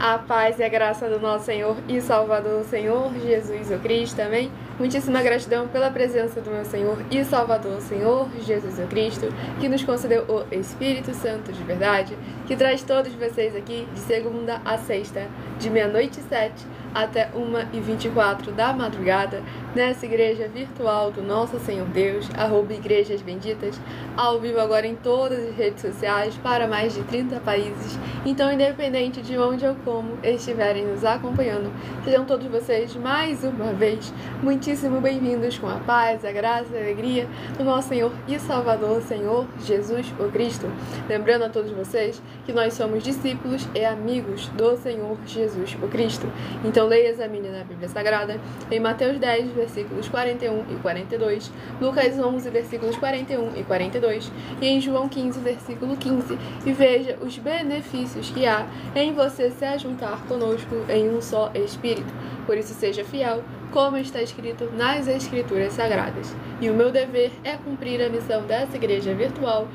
A paz e a graça do nosso Senhor e Salvador, Senhor Jesus o Cristo, amém? Muitíssima gratidão pela presença do meu Senhor e Salvador, Senhor Jesus o Cristo, que nos concedeu o Espírito Santo de verdade, que traz todos vocês aqui de segunda a sexta, de meia-noite e 7 até 1h24 da madrugada, nessa igreja virtual do nosso Senhor Deus, @Igrejas Benditas, ao vivo agora em todas as redes sociais, para mais de 30 países. Então, independente de onde ou como estiverem nos acompanhando, sejam todos vocês, mais uma vez, muitíssimo bem-vindos com a paz, a graça e a alegria do nosso Senhor e Salvador, Senhor Jesus o Cristo. Lembrando a todos vocês que nós somos discípulos e amigos do Senhor Jesus o Cristo. Então, leia e examine na Bíblia Sagrada, em Mateus 10, versículos 41 e 42, Lucas 11, versículos 41 e 42, e em João 15, versículo 15, e veja os benefícios que há em você se ajuntar conosco em um só Espírito. Por isso, seja fiel, como está escrito nas Escrituras Sagradas. E o meu dever é cumprir a missão dessa igreja virtual,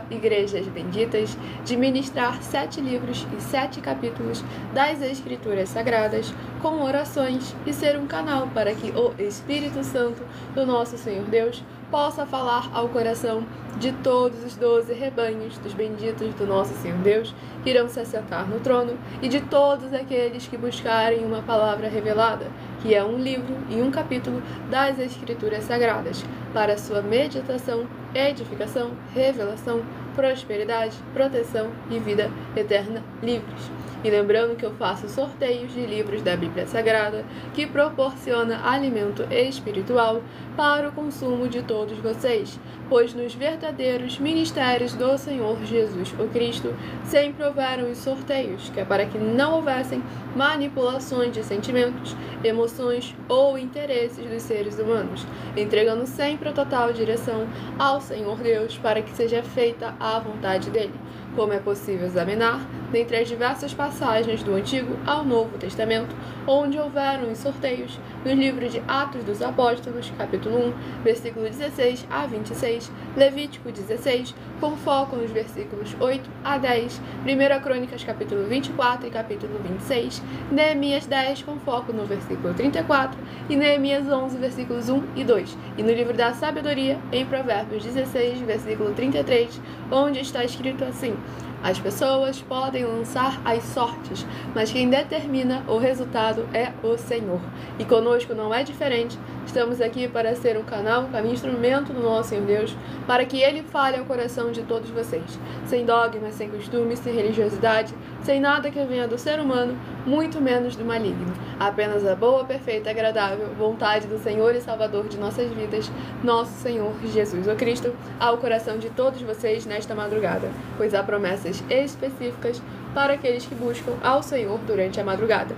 @Igrejas Benditas, de ministrar 7 livros e 7 capítulos das Escrituras Sagradas, com orações, e ser um canal para que o Espírito Santo do nosso Senhor Deus possa falar ao coração de todos os 12 rebanhos dos benditos do nosso Senhor Deus, que irão se assentar no trono, e de todos aqueles que buscarem uma palavra revelada, que é um livro e um capítulo das Escrituras Sagradas, para sua meditação, edificação, revelação, prosperidade, proteção e vida eterna livres. E lembrando que eu faço sorteios de livros da Bíblia Sagrada, que proporciona alimento espiritual para o consumo de todos vocês, pois nos verdadeiros ministérios do Senhor Jesus o Cristo sempre houveram os sorteios, que é para que não houvessem manipulações de sentimentos, emoções ou interesses dos seres humanos, entregando sempre a total direção ao Senhor Deus para que seja feita a vontade dele, como é possível examinar dentre as diversas passagens do Antigo ao Novo Testamento, onde houveram os sorteios, no livro de Atos dos Apóstolos, capítulo 1, versículo 16 a 26, Levítico 16, com foco nos versículos 8 a 10, 1 Crônicas, capítulo 24 e capítulo 26, Neemias 10, com foco no versículo 34, e Neemias 11, versículos 1 e 2, e no livro da Sabedoria, em Provérbios 16, versículo 33, onde está escrito assim: as pessoas podem lançar as sortes, mas quem determina o resultado é o Senhor. E conosco não é diferente. Estamos aqui para ser um canal, um caminho, instrumento do nosso Senhor Deus, para que Ele fale ao coração de todos vocês, sem dogmas, sem costumes, sem religiosidade, sem nada que venha do ser humano, muito menos do maligno. Apenas a boa, perfeita e agradável vontade do Senhor e Salvador de nossas vidas, nosso Senhor Jesus o Cristo, ao coração de todos vocês nesta madrugada, pois há promessas específicas para aqueles que buscam ao Senhor durante a madrugada.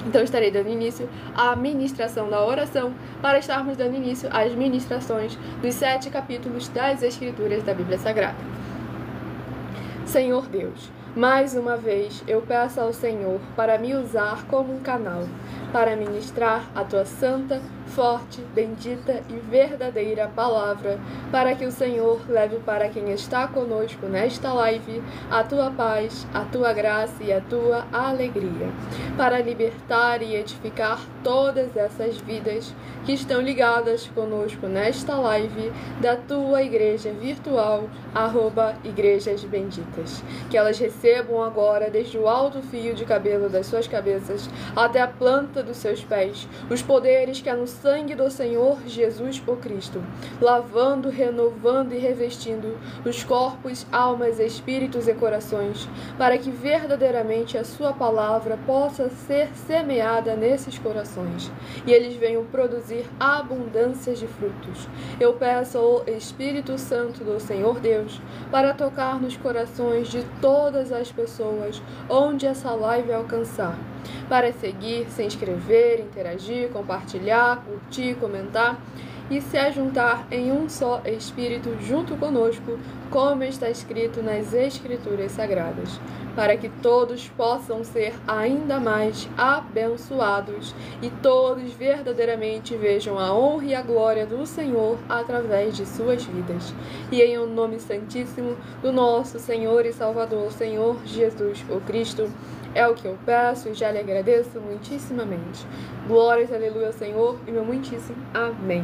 Então, estarei dando início à ministração da oração, para estarmos dando início às ministrações dos 7 capítulos das Escrituras da Bíblia Sagrada. Senhor Deus, mais uma vez eu peço ao Senhor para me usar como um canal, para ministrar a tua santa, forte, bendita e verdadeira palavra, para que o Senhor leve para quem está conosco nesta live a tua paz, a tua graça e a tua alegria, para libertar e edificar todas essas vidas que estão ligadas conosco nesta live da tua igreja virtual, @Igrejas Benditas. Que elas recebam agora, desde o alto fio de cabelo das suas cabeças até a planta dos seus pés, os poderes que há no sangue do Senhor Jesus o Cristo, lavando, renovando e revestindo os corpos, almas, espíritos e corações, para que verdadeiramente a sua palavra possa ser semeada nesses corações e eles venham produzir abundâncias de frutos. Eu peço ao Espírito Santo do Senhor Deus para tocar nos corações de todas as pessoas onde essa live alcançar, para seguir, se inscrever, interagir, compartilhar, curtir, comentar e se ajuntar em um só Espírito junto conosco, como está escrito nas Escrituras Sagradas, para que todos possam ser ainda mais abençoados e todos verdadeiramente vejam a honra e a glória do Senhor através de suas vidas. E em o nome santíssimo do nosso Senhor e Salvador, Senhor Jesus o Cristo, é o que eu peço e já lhe agradeço muitíssimamente. Glórias, aleluia, Senhor, e meu muitíssimo amém.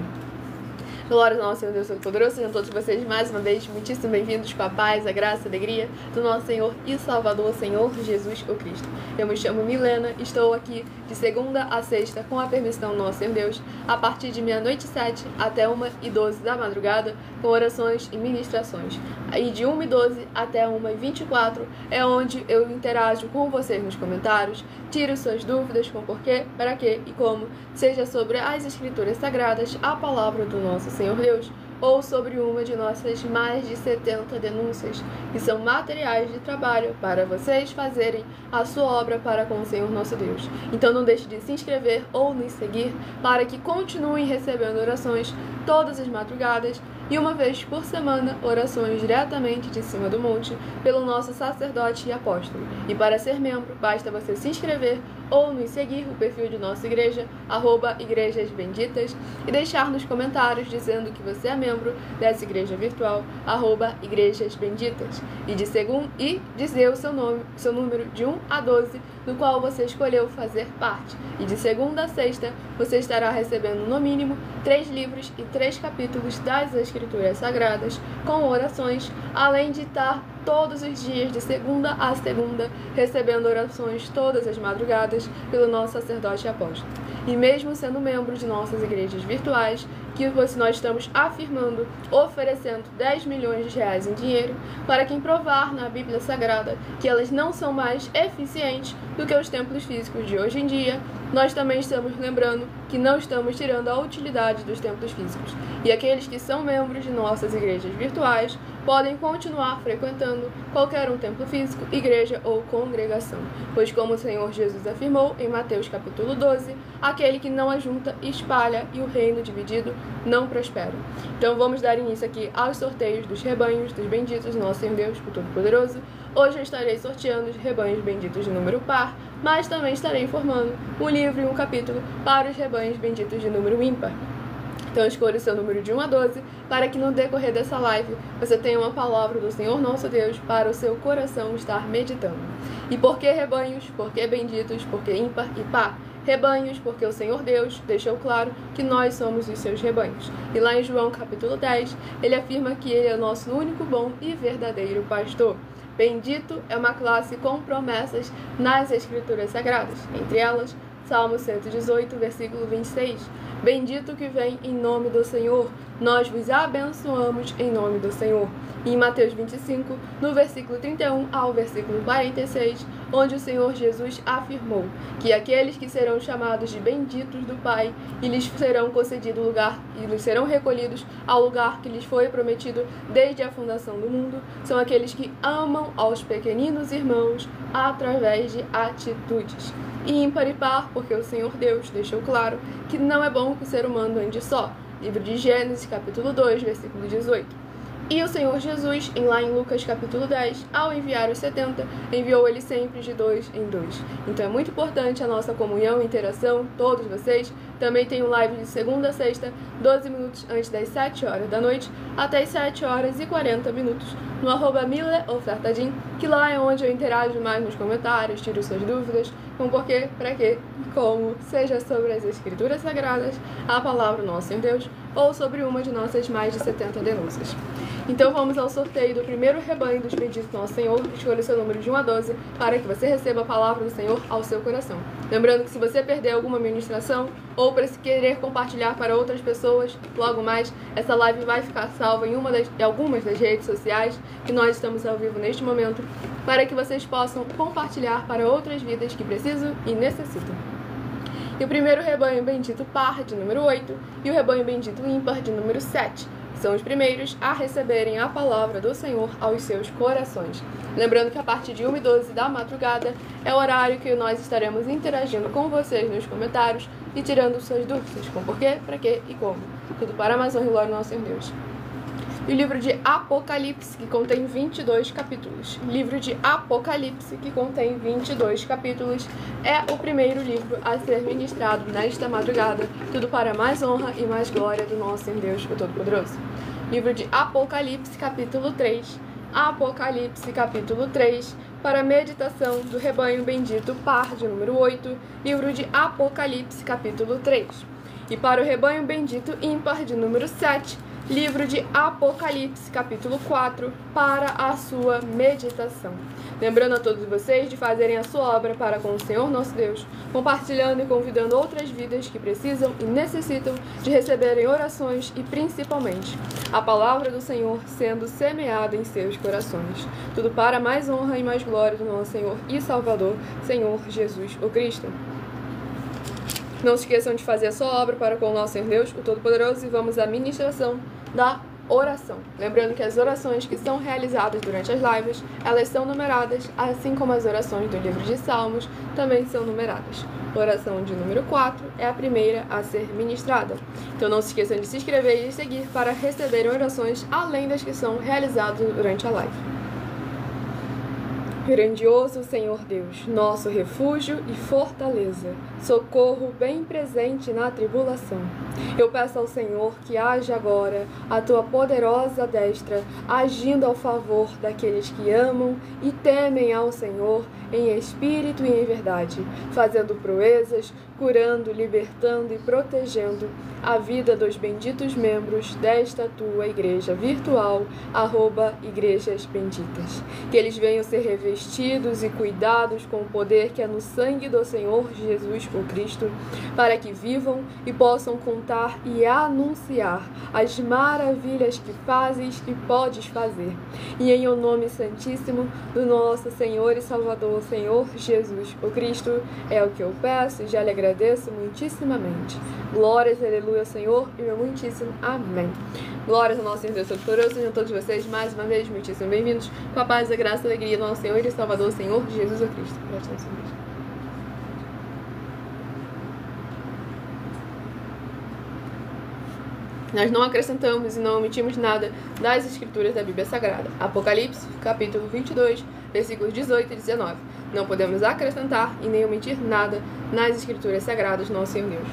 Glórias ao nosso Senhor Deus Todo-Poderoso, sejam todos vocês mais uma vez muitíssimo bem-vindos com a paz, a graça e a alegria do nosso Senhor e Salvador, Senhor Jesus o Cristo. Eu me chamo Milena, estou aqui de segunda a sexta com a permissão do nosso Senhor Deus, a partir de meia-noite e 7 até 1h12 da madrugada, com orações e ministrações. Aí de 1h12 até 1h24 é onde eu interajo com vocês nos comentários, tiro suas dúvidas com porquê, para quê e como, seja sobre as Escrituras Sagradas, a palavra do nosso Senhor Deus, ou sobre uma de nossas mais de 70 denúncias, que são materiais de trabalho para vocês fazerem a sua obra para com o Senhor nosso Deus. Então não deixe de se inscrever ou nos seguir para que continuem recebendo orações todas as madrugadas e uma vez por semana orações diretamente de cima do monte pelo nosso sacerdote e apóstolo. E para ser membro, basta você se inscrever ou nos seguir o perfil de nossa igreja, @Igrejas Benditas, e deixar nos comentários dizendo que você é membro dessa igreja virtual, @Igrejas Benditas, e dizer o seu número de 1 a 12, do qual você escolheu fazer parte. E de segunda a sexta, você estará recebendo no mínimo 3 livros e 3 capítulos das Escrituras Sagradas, com orações, além de estar todos os dias, de segunda a segunda, recebendo orações todas as madrugadas pelo nosso sacerdote e apóstolo. E mesmo sendo membro de nossas igrejas virtuais, que nós estamos afirmando, oferecendo 10 milhões de reais em dinheiro para quem provar na Bíblia Sagrada que elas não são mais eficientes do que os templos físicos de hoje em dia, nós também estamos lembrando que não estamos tirando a utilidade dos templos físicos. E aqueles que são membros de nossas igrejas virtuais podem continuar frequentando qualquer um templo físico, igreja ou congregação. Pois como o Senhor Jesus afirmou em Mateus capítulo 12, aquele que não ajunta, espalha, e o reino dividido não prospera. Então vamos dar início aqui aos sorteios dos rebanhos dos benditos do nosso Senhor Deus Todo-Poderoso. Hoje eu estarei sorteando os rebanhos benditos de número par, mas também estarei informando um livro e um capítulo para os rebanhos benditos de número ímpar. Então escolha o seu número de 1 a 12, para que no decorrer dessa live você tenha uma palavra do Senhor nosso Deus para o seu coração estar meditando. E por que rebanhos? Por que benditos? Por que ímpar e par? Rebanhos, porque o Senhor Deus deixou claro que nós somos os seus rebanhos. E lá em João capítulo 10, ele afirma que ele é o nosso único bom e verdadeiro pastor. Bendito é uma classe com promessas nas Escrituras Sagradas, entre elas, Salmo 118, versículo 26. Bendito que vem em nome do Senhor, nós vos abençoamos em nome do Senhor. E em Mateus 25, no versículo 31 ao versículo 46, onde o Senhor Jesus afirmou que aqueles que serão chamados de benditos do Pai, e lhes serão concedido lugar, e lhes serão recolhidos ao lugar que lhes foi prometido desde a fundação do mundo, são aqueles que amam aos pequeninos irmãos através de atitudes. E ímpar e par, porque o Senhor Deus deixou claro que não é bom que o ser humano ande só. Livro de Gênesis, capítulo 2, versículo 18. E o Senhor Jesus, lá em Lucas capítulo 10, ao enviar os 70, enviou ele sempre de 2 em 2. Então é muito importante a nossa comunhão e interação, todos vocês. Também tem um live de segunda a sexta, 12 minutos antes das 7 horas da noite, até as 7 horas e 40 minutos, no @MileOfertadim, que lá é onde eu interajo mais nos comentários, tiro suas dúvidas, com porquê, para quê e como, seja sobre as Escrituras Sagradas, a palavra do nosso Senhor Deus, ou sobre uma de nossas mais de 70 denúncias. Então vamos ao sorteio do primeiro rebanho dos benditos do nosso Senhor. Escolha o seu número de 1 a 12 para que você receba a palavra do Senhor ao seu coração. Lembrando que se você perder alguma ministração ou para se querer compartilhar para outras pessoas, logo mais, essa live vai ficar salva em algumas das redes sociais que nós estamos ao vivo neste momento, para que vocês possam compartilhar para outras vidas que precisam e necessitam. E o primeiro rebanho bendito par, de número 8, e o rebanho bendito ímpar, de número 7. São os primeiros a receberem a palavra do Senhor aos seus corações. Lembrando que a partir de 1h12 da madrugada é o horário que nós estaremos interagindo com vocês nos comentários e tirando suas dúvidas com porquê, para quê e como. Tudo para a mais honra e glória do nosso Senhor Deus. E o livro de Apocalipse, que contém 22 capítulos. Livro de Apocalipse, que contém 22 capítulos, é o primeiro livro a ser ministrado nesta madrugada, tudo para mais honra e mais glória do nosso Deus, o Todo-Poderoso. Livro de Apocalipse, capítulo 3. Apocalipse, capítulo 3, para meditação do rebanho bendito, par de número 8. Livro de Apocalipse, capítulo 3. E para o rebanho bendito, ímpar de número 7. Livro de Apocalipse, capítulo 4, para a sua meditação. Lembrando a todos vocês de fazerem a sua obra para com o Senhor nosso Deus, compartilhando e convidando outras vidas que precisam e necessitam de receberem orações e, principalmente, a palavra do Senhor sendo semeada em seus corações. Tudo para mais honra e mais glória do nosso Senhor e Salvador, Senhor Jesus o Cristo. Não se esqueçam de fazer a sua obra para com o nosso Senhor Deus, o Todo-Poderoso, e vamos à ministração da oração. Lembrando que as orações que são realizadas durante as lives, elas são numeradas, assim como as orações do livro de Salmos também são numeradas. Oração de número 4 é a primeira a ser ministrada. Então não se esqueçam de se inscrever e de seguir para receberem orações além das que são realizadas durante a live. Grandioso Senhor Deus, nosso refúgio e fortaleza, socorro bem presente na tribulação. Eu peço ao Senhor que haja agora a tua poderosa destra, agindo ao favor daqueles que amam e temem ao Senhor em espírito e em verdade, fazendo proezas, curando, libertando e protegendo a vida dos benditos membros desta tua igreja virtual, @igrejas benditas. Que eles venham ser revestidos e cuidados com o poder que é no sangue do Senhor Jesus o Cristo, para que vivam e possam contar e anunciar as maravilhas que fazes e podes fazer. E em o nome santíssimo do nosso Senhor e Salvador, Senhor Jesus o Cristo, é o que eu peço e já lhe agradeço muitíssimamente. Glórias, aleluia, Senhor, e meu muitíssimo amém. Glórias ao nosso Senhor Deus Todo-Poderoso. Sejam todos vocês mais uma vez muitíssimo bem-vindos, com a paz, a graça e a alegria do nosso Senhor e Salvador, Senhor Jesus o Cristo. Gratidão, Senhor. Nós não acrescentamos e não omitimos nada das escrituras da Bíblia Sagrada. Apocalipse, capítulo 22, versículos 18 e 19. Não podemos acrescentar e nem omitir nada nas escrituras sagradas do nosso Senhor Deus.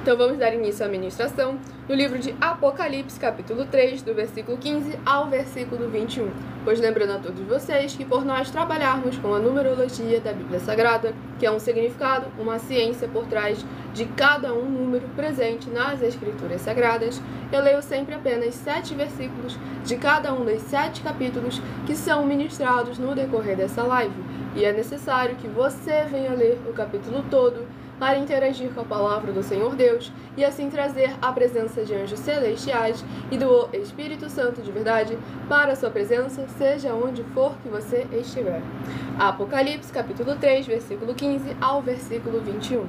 Então vamos dar início à ministração no livro de Apocalipse, capítulo 3, do versículo 15 ao versículo 21. Pois lembrando a todos vocês que por nós trabalharmos com a numerologia da Bíblia Sagrada, que é um significado, uma ciência por trás de cada um número presente nas Escrituras Sagradas, eu leio sempre apenas 7 versículos de cada um dos 7 capítulos que são ministrados no decorrer dessa live. E é necessário que você venha ler o capítulo todo para interagir com a palavra do Senhor Deus e assim trazer a presença de anjos celestiais e do Espírito Santo de verdade para a sua presença, seja onde for que você estiver. Apocalipse, capítulo 3, versículo 15 ao versículo 21.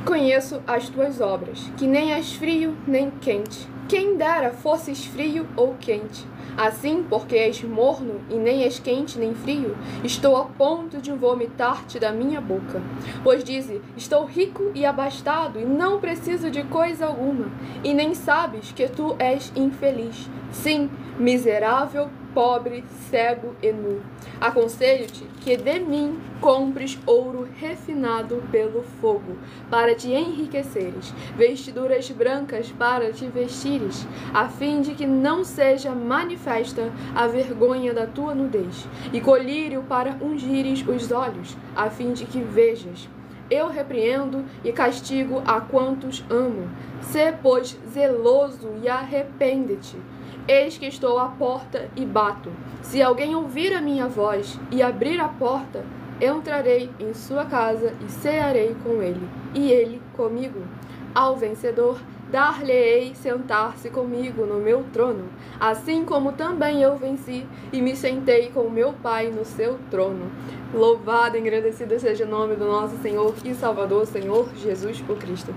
Conheço as tuas obras, que nem és frio nem quente. Quem dera fosses frio ou quente. Assim, porque és morno e nem és quente nem frio, estou a ponto de vomitar-te da minha boca. Pois dize, estou rico e abastado e não preciso de coisa alguma, e nem sabes que tu és infeliz. Sim, miserável, pobre, cego e nu. Aconselho-te que de mim compres ouro refinado pelo fogo, para te enriqueceres, vestiduras brancas para te vestires, a fim de que não seja manifesta a vergonha da tua nudez, e colírio para ungires os olhos, a fim de que vejas. Eu repreendo e castigo a quantos amo. Sê, pois, zeloso e arrepende-te. Eis que estou à porta e bato. Se alguém ouvir a minha voz e abrir a porta, entrarei em sua casa e cearei com ele, e ele comigo. Ao vencedor, dar-lhe-ei sentar-se comigo no meu trono, assim como também eu venci e me sentei com meu Pai no seu trono. Louvado e engrandecido seja o nome do nosso Senhor e Salvador, Senhor Jesus o Cristo.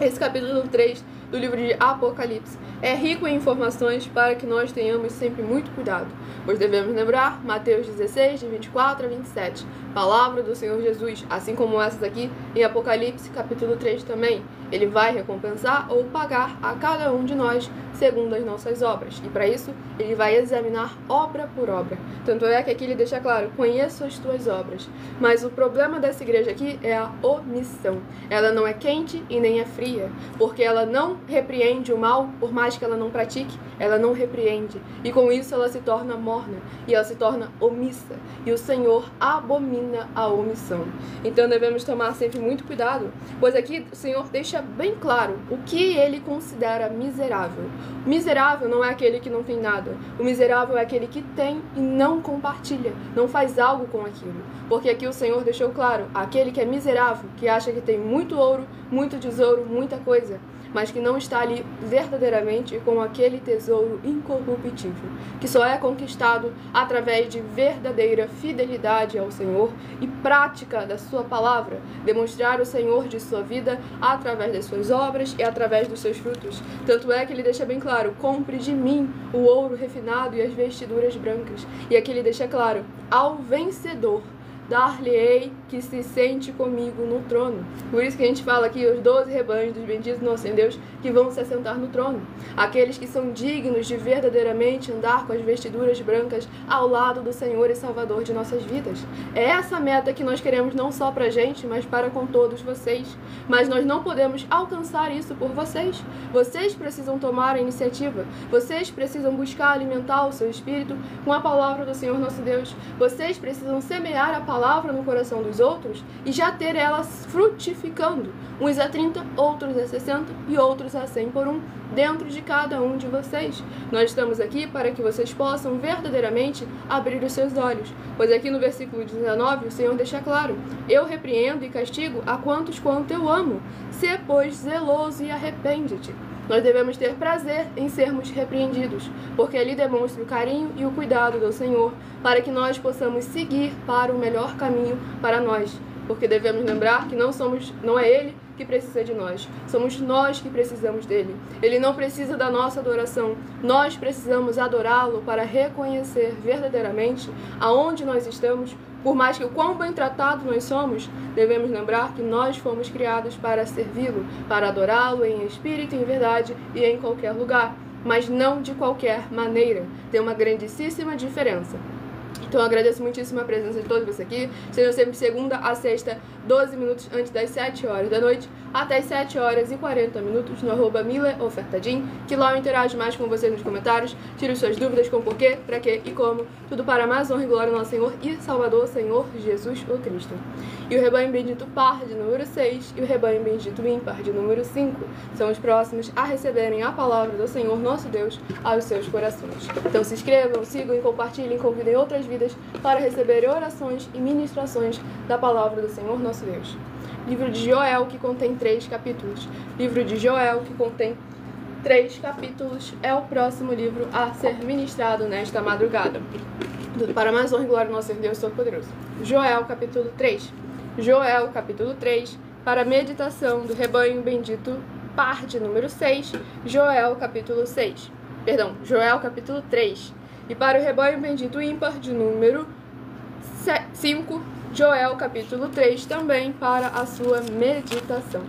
Esse capítulo 3 do livro de Apocalipse é rico em informações para que nós tenhamos sempre muito cuidado, pois devemos lembrar Mateus 16, de 24 a 27, palavra do Senhor Jesus, assim como essas aqui em Apocalipse, capítulo 3 também. Ele vai recompensar ou pagar a cada um de nós segundo as nossas obras. E para isso, ele vai examinar obra por obra. Tanto é que aqui ele deixa claro, conheço as tuas obras. Mas o problema dessa igreja aqui é a omissão. Ela não é quente e nem é fria, porque ela não repreende o mal, por mais que ela não pratique, ela não repreende. E com isso ela se torna morna, e ela se torna omissa. E o Senhor abomina a omissão. Então devemos tomar sempre muito cuidado, pois aqui o Senhor deixa bem claro o que ele considera miserável. O miserável não é aquele que não tem nada. O miserável é aquele que tem e não compartilha, não faz algo com aquilo. Porque aqui o Senhor deixou claro, aquele que é miserável, que acha que tem muito ouro, muito tesouro, muita coisa, mas que não está ali verdadeiramente com aquele tesouro incorruptível, que só é conquistado através de verdadeira fidelidade ao Senhor e prática da sua palavra, demonstrar o Senhor de sua vida através das suas obras e através dos seus frutos. Tanto é que ele deixa bem claro, compre de mim o ouro refinado e as vestiduras brancas. E aqui ele deixa claro, ao vencedor dar-lhe-ei que se sente comigo no trono. Por isso que a gente fala aqui os 12 rebanhos dos benditos do nosso Deus que vão se assentar no trono. Aqueles que são dignos de verdadeiramente andar com as vestiduras brancas ao lado do Senhor e Salvador de nossas vidas. É essa meta que nós queremos não só pra gente, mas para com todos vocês. Mas nós não podemos alcançar isso por vocês. Vocês precisam tomar a iniciativa. Vocês precisam buscar alimentar o seu espírito com a palavra do Senhor nosso Deus. Vocês precisam semear a palavra no coração dos outros e já ter elas frutificando, uns a 30, outros a 60 e outros a 100 por um, dentro de cada um de vocês. Nós estamos aqui para que vocês possam verdadeiramente abrir os seus olhos, pois aqui no versículo 19 o Senhor deixa claro, eu repreendo e castigo a quanto eu amo, sê pois zeloso e arrepende-te. Nós devemos ter prazer em sermos repreendidos, porque ali demonstra o carinho e o cuidado do Senhor, para que nós possamos seguir para o melhor caminho para nós. Porque devemos lembrar que não é Ele que precisa de nós, somos nós que precisamos dele. Ele não precisa da nossa adoração, nós precisamos adorá-lo para reconhecer verdadeiramente aonde nós estamos. Por mais que o quão bem tratado nós somos, devemos lembrar que nós fomos criados para servi-lo, para adorá-lo em espírito, em verdade e em qualquer lugar, mas não de qualquer maneira. Tem uma grandíssima diferença. Então eu agradeço muitíssimo a presença de todos vocês aqui. Sejam sempre segunda a sexta, 12 minutos antes das 7 horas da noite, até as 7 horas e 40 minutos no @mileofertadim, que lá eu interajo mais com vocês nos comentários, tiro suas dúvidas com porquê, pra quê e como, tudo para mais honra e glória ao nosso Senhor e Salvador, Senhor Jesus o Cristo. E o rebanho bendito par de número 6 e o rebanho bendito ímpar de número 5 são os próximos a receberem a palavra do Senhor nosso Deus aos seus corações. Então se inscrevam, sigam e compartilhem, convidem outras vidas para receberem orações e ministrações da palavra do Senhor nosso Deus. Livro de Joel, que contém 3 capítulos. Livro de Joel, que contém 3 capítulos, é o próximo livro a ser ministrado nesta madrugada. Tudo para mais honra e glória ao nosso Deus Todo-Poderoso. Joel, capítulo 3. Joel, capítulo 3, para a meditação do rebanho bendito, par de número 6, Joel, capítulo 6. Perdão, Joel, capítulo 3. E para o rebanho bendito ímpar de número 5, Joel, capítulo 3, também para a sua meditação.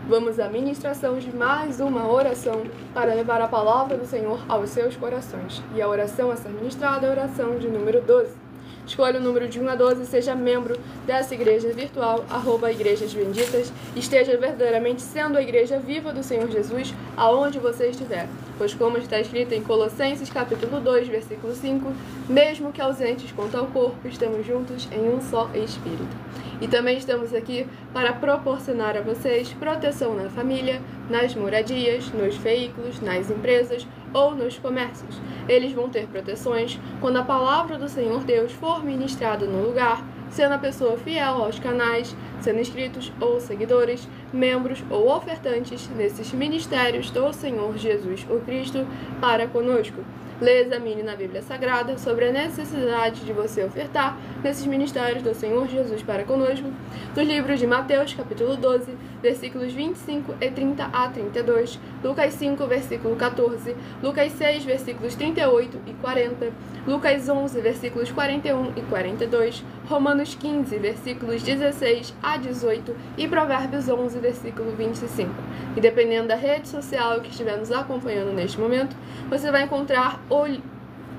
Vamos à ministração de mais uma oração para levar a palavra do Senhor aos seus corações. E a oração a ser ministrada é a oração de número 12. Escolha o número de 1 a 12, seja membro dessa igreja virtual, @Igrejas Benditas, esteja verdadeiramente sendo a igreja viva do Senhor Jesus, aonde você estiver. Pois como está escrito em Colossenses capítulo 2, versículo 5, mesmo que ausentes quanto ao corpo, estamos juntos em um só Espírito. E também estamos aqui para proporcionar a vocês proteção na família, nas moradias, nos veículos, nas empresas ou nos comércios. Eles vão ter proteções quando a palavra do Senhor Deus for ministrada no lugar, sendo a pessoa fiel aos canais, sendo inscritos ou seguidores, membros ou ofertantes nesses ministérios do Senhor Jesus o Cristo para conosco. Lê, examine na Bíblia Sagrada sobre a necessidade de você ofertar nesses ministérios do Senhor Jesus para conosco, dos livros de Mateus, capítulo 12, versículos 25 e 30 a 32, Lucas 5, versículo 14, Lucas 6, versículos 38 e 40, Lucas 11, versículos 41 e 42, Romanos 15, versículos 16 a 18 e Provérbios 11, versículo 25. E dependendo da rede social que estiver nos acompanhando neste momento, você vai encontrar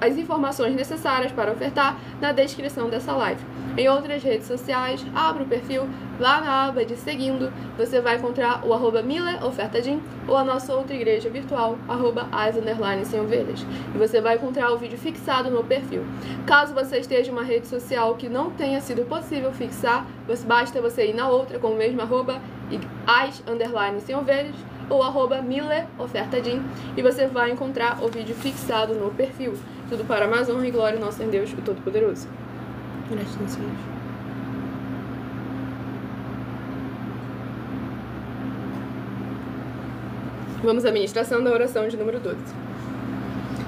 as informações necessárias para ofertar na descrição dessa live. Em outras redes sociais, abra o perfil, lá na aba de seguindo, você vai encontrar o @mileofertadim ou a nossa outra igreja virtual, @as_sem-ovelhas. E você vai encontrar o vídeo fixado no perfil. Caso você esteja em uma rede social que não tenha sido possível fixar, basta você ir na outra com o mesmo @as_sem-ovelhas ou @mileofertadim e você vai encontrar o vídeo fixado no perfil. Tudo para a mais honra e glória do nosso Deus, o Todo-Poderoso. Graças a Deus. Vamos à ministração da oração de número 12.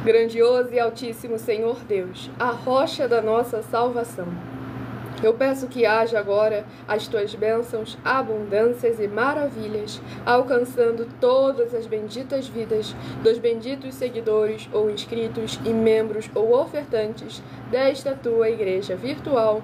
Grandioso e altíssimo Senhor Deus, a rocha da nossa salvação, eu peço que haja agora as tuas bênçãos, abundâncias e maravilhas, alcançando todas as benditas vidas dos benditos seguidores ou inscritos e membros ou ofertantes desta tua igreja virtual,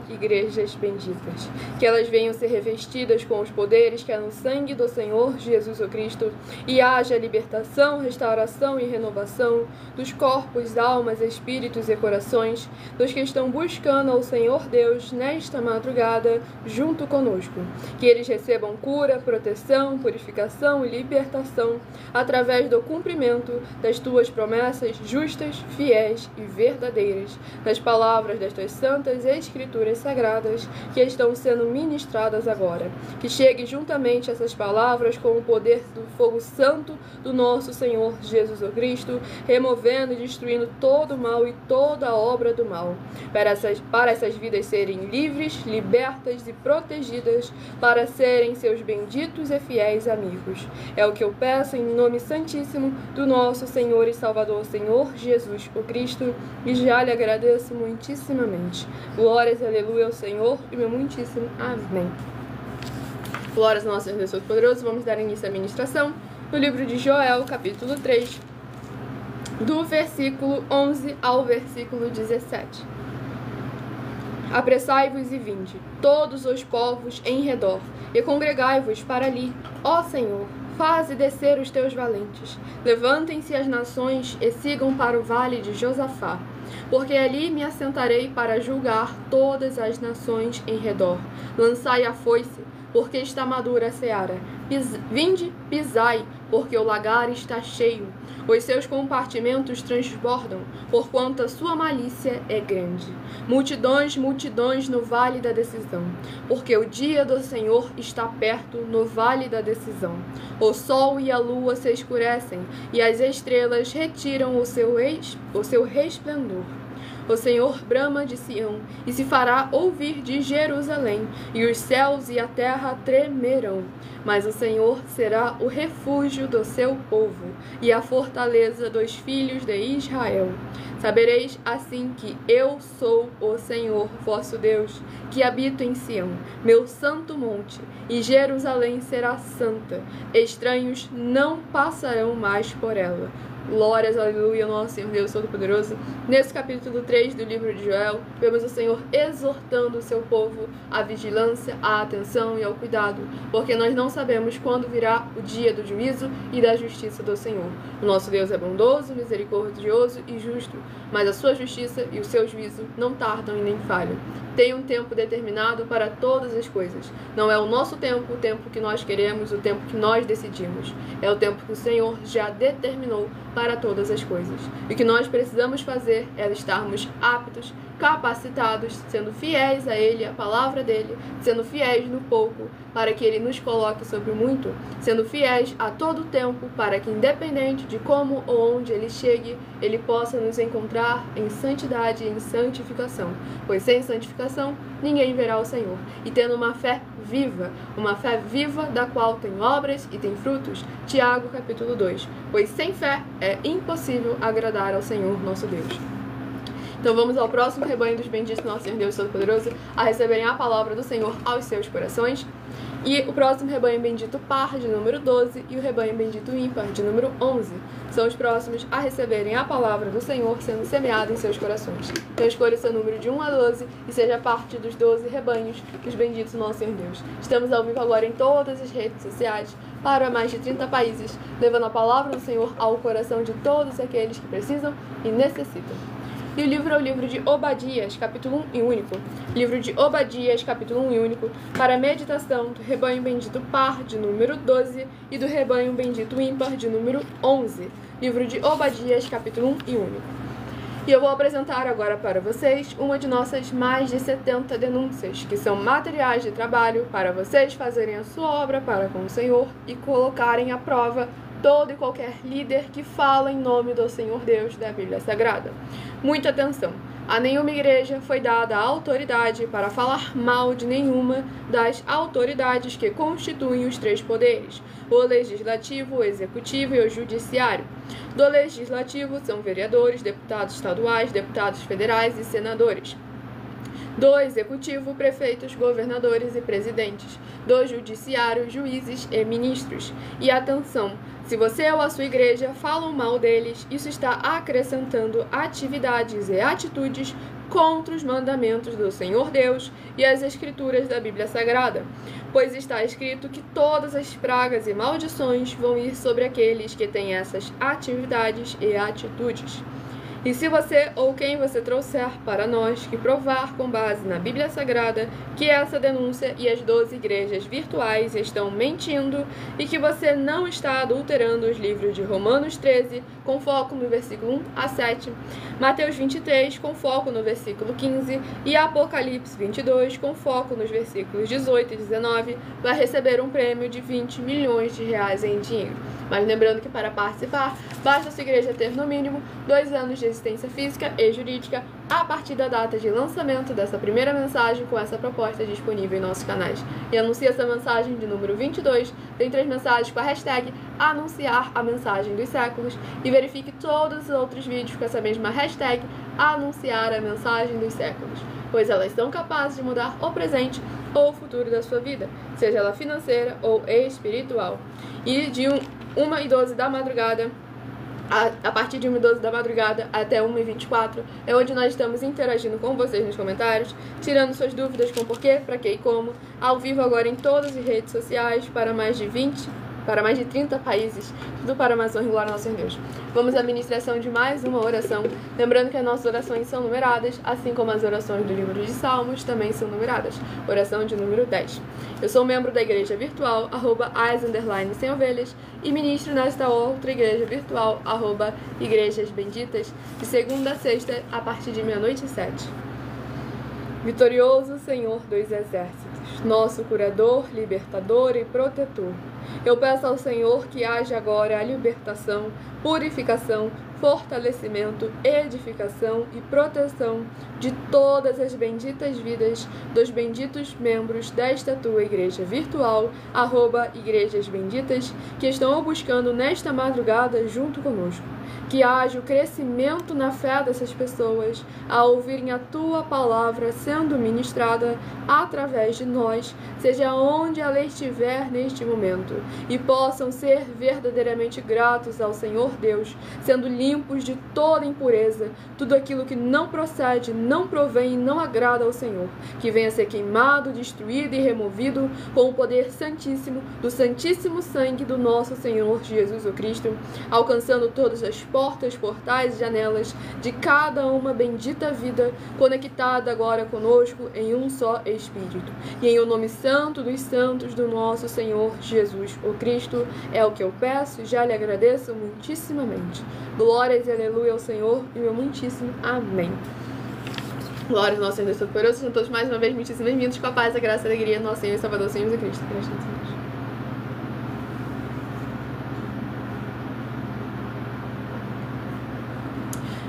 @igrejas benditas. Que elas venham ser revestidas com os poderes que há no sangue do Senhor Jesus o Cristo e haja libertação, restauração e renovação dos corpos, almas, espíritos e corações dos que estão buscando ao Senhor Deus nesta madrugada junto conosco. Que eles recebam cura, proteção, purificação e libertação através do cumprimento das tuas promessas justas, fiéis e verdadeiras, nas palavras destas santas escrituras sagradas que estão sendo ministradas agora. Que chegue juntamente essas palavras com o poder do fogo santo do nosso Senhor Jesus o Cristo, removendo e destruindo todo o mal e toda a obra do mal, para essas vidas serem livres, libertas e protegidas, para serem seus benditos e fiéis amigos. É o que eu peço em nome santíssimo do nosso Senhor e Salvador, Senhor Jesus o Cristo, e já lhe agradeço muitíssimamente. Glórias, aleluia ao Senhor e meu muitíssimo amém. Glórias ao nosso Deus Todo-Poderoso. Vamos dar início à ministração no livro de Joel, capítulo 3, do versículo 11 ao versículo 17. Apressai-vos e vinde, todos os povos em redor, e congregai-vos para ali, ó Senhor. Faze descer os teus valentes. Levantem-se as nações e sigam para o vale de Josafá, porque ali me assentarei para julgar todas as nações em redor. Lançai a foice, porque está madura a seara. Vinde, pisai, porque o lagar está cheio. Os seus compartimentos transbordam, porquanto a sua malícia é grande. Multidões, multidões no vale da decisão, porque o dia do Senhor está perto no vale da decisão. O sol e a lua se escurecem, e as estrelas retiram o seu resplendor. O Senhor brama de Sião, e se fará ouvir de Jerusalém, e os céus e a terra tremerão. Mas o Senhor será o refúgio do seu povo, e a fortaleza dos filhos de Israel. Sabereis assim que eu sou o Senhor vosso Deus, que habito em Sião, meu santo monte, e Jerusalém será santa. Estranhos não passarão mais por ela. Glórias, aleluia, nosso Senhor Deus Todo-Poderoso. Nesse capítulo 3 do livro de Joel, vemos o Senhor exortando o seu povo à vigilância, à atenção e ao cuidado, porque nós não sabemos quando virá o dia do juízo e da justiça do Senhor. O nosso Deus é bondoso, misericordioso e justo, mas a sua justiça e o seu juízo não tardam e nem falham. Tem um tempo determinado para todas as coisas. Não é o nosso tempo, o tempo que nós queremos, o tempo que nós decidimos. É o tempo que o Senhor já determinou para todas as coisas. E o que nós precisamos fazer é estarmos aptos, capacitados, sendo fiéis a Ele, a palavra dEle, sendo fiéis no pouco, para que Ele nos coloque sobre o muito, sendo fiéis a todo tempo, para que independente de como ou onde Ele chegue, Ele possa nos encontrar em santidade e em santificação, pois sem santificação ninguém verá o Senhor. E tendo uma fé viva da qual tem obras e tem frutos, Tiago capítulo 2, pois sem fé é impossível agradar ao Senhor nosso Deus. Então vamos ao próximo rebanho dos benditos nosso Senhor Deus Todo-Poderoso a receberem a palavra do Senhor aos seus corações. E o próximo rebanho bendito par, de número 12, e o rebanho bendito ímpar, de número 11, são os próximos a receberem a palavra do Senhor sendo semeada em seus corações. Então escolha o seu número de 1 a 12 e seja parte dos 12 rebanhos dos benditos nosso Senhor Deus. Estamos ao vivo agora em todas as redes sociais, para mais de 30 países, levando a palavra do Senhor ao coração de todos aqueles que precisam e necessitam. E o livro é o livro de Obadias, capítulo 1 e único. Livro de Obadias, capítulo 1 e único, para a meditação do rebanho bendito par, de número 12, e do rebanho bendito ímpar, de número 11. Livro de Obadias, capítulo 1 e único. E eu vou apresentar agora para vocês uma de nossas mais de 70 denúncias, que são materiais de trabalho para vocês fazerem a sua obra para com o Senhor e colocarem à prova todo e qualquer líder que fala em nome do Senhor Deus da Bíblia Sagrada. Muita atenção! A nenhuma igreja foi dada a autoridade para falar mal de nenhuma das autoridades que constituem os 3 poderes, o legislativo, o executivo e o judiciário. Do legislativo são vereadores, deputados estaduais, deputados federais e senadores. Do executivo, prefeitos, governadores e presidentes. Do judiciário, juízes e ministros. E atenção, se você ou a sua igreja falam mal deles, isso está acrescentando atividades e atitudes contra os mandamentos do Senhor Deus e as escrituras da Bíblia Sagrada, pois está escrito que todas as pragas e maldições vão ir sobre aqueles que têm essas atividades e atitudes. E se você ou quem você trouxer para nós que provar com base na Bíblia Sagrada que essa denúncia e as 12 igrejas virtuais estão mentindo e que você não está adulterando os livros de Romanos 13 com foco no versículo 1 a 7, Mateus 23 com foco no versículo 15 e Apocalipse 22 com foco nos versículos 18 e 19, vai receber um prêmio de 20 milhões de reais em dinheiro. Mas lembrando que para participar, basta a sua igreja ter no mínimo 2 anos de existência física e jurídica a partir da data de lançamento dessa primeira mensagem com essa proposta disponível em nossos canais. E anuncie essa mensagem de número 22, tem 3 mensagens com a hashtag anunciar a mensagem dos séculos e verifique todos os outros vídeos com essa mesma hashtag anunciar a mensagem dos séculos, pois elas são capazes de mudar o presente ou o futuro da sua vida, seja ela financeira ou espiritual. E de 1h12 da madrugada, a partir de 1h12 da madrugada até 1h24, é onde nós estamos interagindo com vocês nos comentários, tirando suas dúvidas com porquê, para que e como, ao vivo agora em todas as redes sociais, para mais de 30 países, tudo para mais honra e glória ao nosso Deus. Vamos à ministração de mais uma oração, lembrando que as nossas orações são numeradas, assim como as orações do livro de Salmos também são numeradas. Oração de número 10. Eu sou membro da igreja virtual, @as_sem-ovelhas, e ministro nesta outra igreja virtual, @Igrejas Benditas, de segunda a sexta, a partir de 00h07. Vitorioso Senhor dos Exércitos, nosso curador, libertador e protetor, eu peço ao Senhor que haja agora a libertação, purificação, fortalecimento, edificação e proteção de todas as benditas vidas dos benditos membros desta tua igreja virtual, @Igrejas Benditas, que estão o buscando nesta madrugada junto conosco. Que haja o crescimento na fé dessas pessoas ao ouvirem a tua palavra sendo ministrada através de nós, seja onde ela estiver neste momento, e possam ser verdadeiramente gratos ao Senhor Deus, sendo limpos de toda impureza, tudo aquilo que não procede, não provém e não agrada ao Senhor, que venha a ser queimado, destruído e removido com o poder santíssimo do santíssimo sangue do nosso Senhor Jesus o Cristo, alcançando todas as portas, portais e janelas de cada uma bendita vida conectada agora conosco em um só Espírito. E em o nome santo dos santos do nosso Senhor Jesus o Cristo, é o que eu peço e já lhe agradeço muitíssimamente. Glórias e aleluia ao Senhor e meu muitíssimo amém. Glórias ao nosso Senhor Deus Todo-Poderoso. Sejam todos mais uma vez muitíssimo bem-vindos com a paz, a graça e a alegria do nosso Senhor e Salvador, Senhor Jesus Cristo.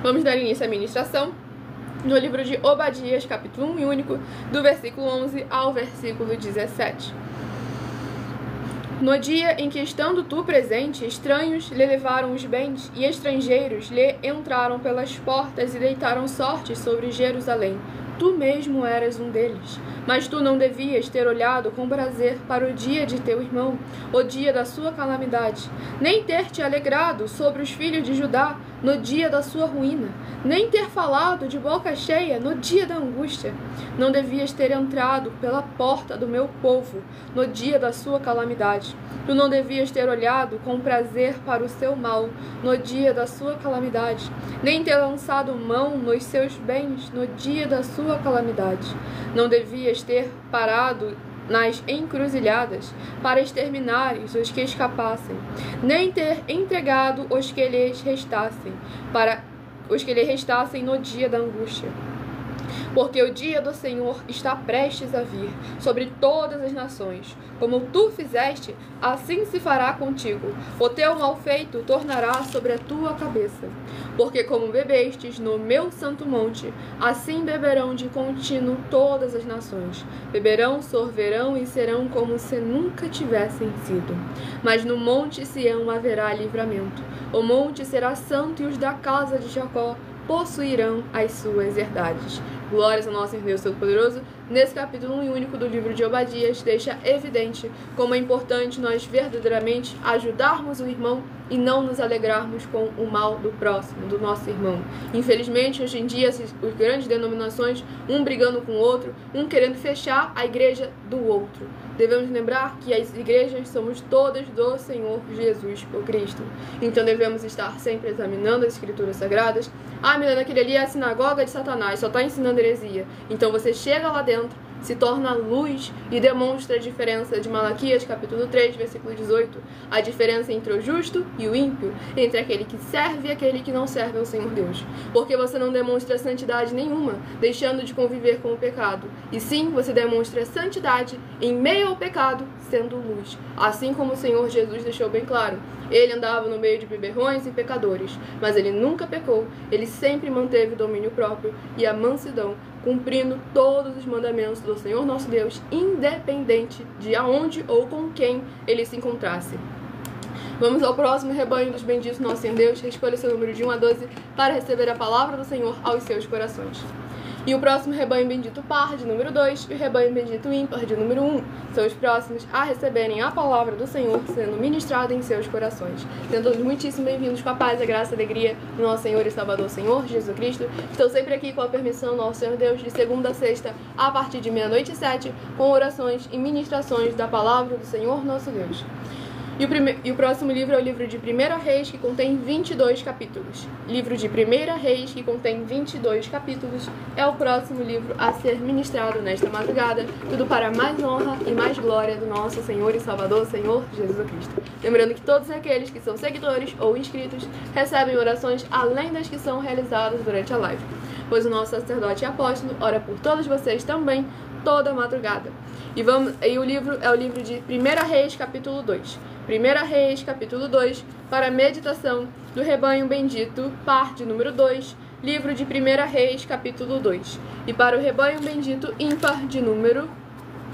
Vamos dar início à ministração no livro de Obadias, capítulo 1 e único, do versículo 11 ao versículo 17. No dia em que, estando tu presente, estranhos lhe levaram os bens, e estrangeiros lhe entraram pelas portas e deitaram sorte sobre Jerusalém. Tu mesmo eras um deles. Mas tu não devias ter olhado com prazer para o dia de teu irmão, o dia da sua calamidade, nem ter te alegrado sobre os filhos de Judá no dia da sua ruína, nem ter falado de boca cheia no dia da angústia. Não devias ter entrado pela porta do meu povo no dia da sua calamidade. Tu não devias ter olhado com prazer para o seu mal no dia da sua calamidade, nem ter lançado mão nos seus bens no dia da sua calamidade. Não devias ter parado nas encruzilhadas para exterminares os que escapassem, nem ter entregado os que lhes restassem, para os que lhe restassem no dia da angústia. Porque o dia do Senhor está prestes a vir sobre todas as nações. Como tu fizeste, assim se fará contigo. O teu mal feito tornará sobre a tua cabeça. Porque como bebestes no meu santo monte, assim beberão de contínuo todas as nações. Beberão, sorverão e serão como se nunca tivessem sido. Mas no monte Sião haverá livramento. O monte será santo e os da casa de Jacó possuirão as suas herdades. Glórias ao nosso Deus Todo-Poderoso. Nesse capítulo 1 e único do livro de Obadias, deixa evidente como é importante nós verdadeiramente ajudarmos o irmão e não nos alegrarmos com o mal do próximo, do nosso irmão. Infelizmente, hoje em dia, as grandes denominações, um brigando com o outro, um querendo fechar a igreja do outro. Devemos lembrar que as igrejas somos todas do Senhor Jesus o Cristo. Então devemos estar sempre examinando as escrituras sagradas. Ah, Milena, aquele ali é a sinagoga de Satanás, só está ensinando heresia. Então você chega lá dentro, se torna luz e demonstra a diferença de Malaquias, capítulo 3, versículo 18. A diferença entre o justo e o ímpio, entre aquele que serve e aquele que não serve ao Senhor Deus. Porque você não demonstra santidade nenhuma, deixando de conviver com o pecado. E sim, você demonstra santidade em meio ao pecado, sendo luz. Assim como o Senhor Jesus deixou bem claro. Ele andava no meio de beberrões e pecadores, mas ele nunca pecou. Ele sempre manteve o domínio próprio e a mansidão, cumprindo todos os mandamentos do Senhor nosso Deus, independente de aonde ou com quem ele se encontrasse. Vamos ao próximo rebanho dos benditos nosso Senhor Deus. Escolha o seu número de 1 a 12 para receber a palavra do Senhor aos seus corações. E o próximo rebanho bendito par, de número 2, e o rebanho bendito ímpar, de número 1, são os próximos a receberem a palavra do Senhor sendo ministrada em seus corações. Sendo todos muitíssimo bem-vindos com a paz, a graça e a alegria do nosso Senhor e Salvador, Senhor Jesus Cristo. Estou sempre aqui com a permissão do nosso Senhor Deus, de segunda a sexta, a partir de 00h07, com orações e ministrações da palavra do Senhor nosso Deus. E o próximo livro é o livro de 1 Reis, que contém 22 capítulos. Livro de 1 Reis, que contém 22 capítulos, é o próximo livro a ser ministrado nesta madrugada, tudo para mais honra e mais glória do nosso Senhor e Salvador, Senhor Jesus Cristo. Lembrando que todos aqueles que são seguidores ou inscritos recebem orações além das que são realizadas durante a live, pois o nosso sacerdote e apóstolo ora por todos vocês também, toda a madrugada. E o livro é o livro de 1 Reis, capítulo 2. 1 Reis, capítulo 2, para a meditação do rebanho bendito, parte número 2, livro de 1 Reis, capítulo 2. E para o rebanho bendito ímpar, de número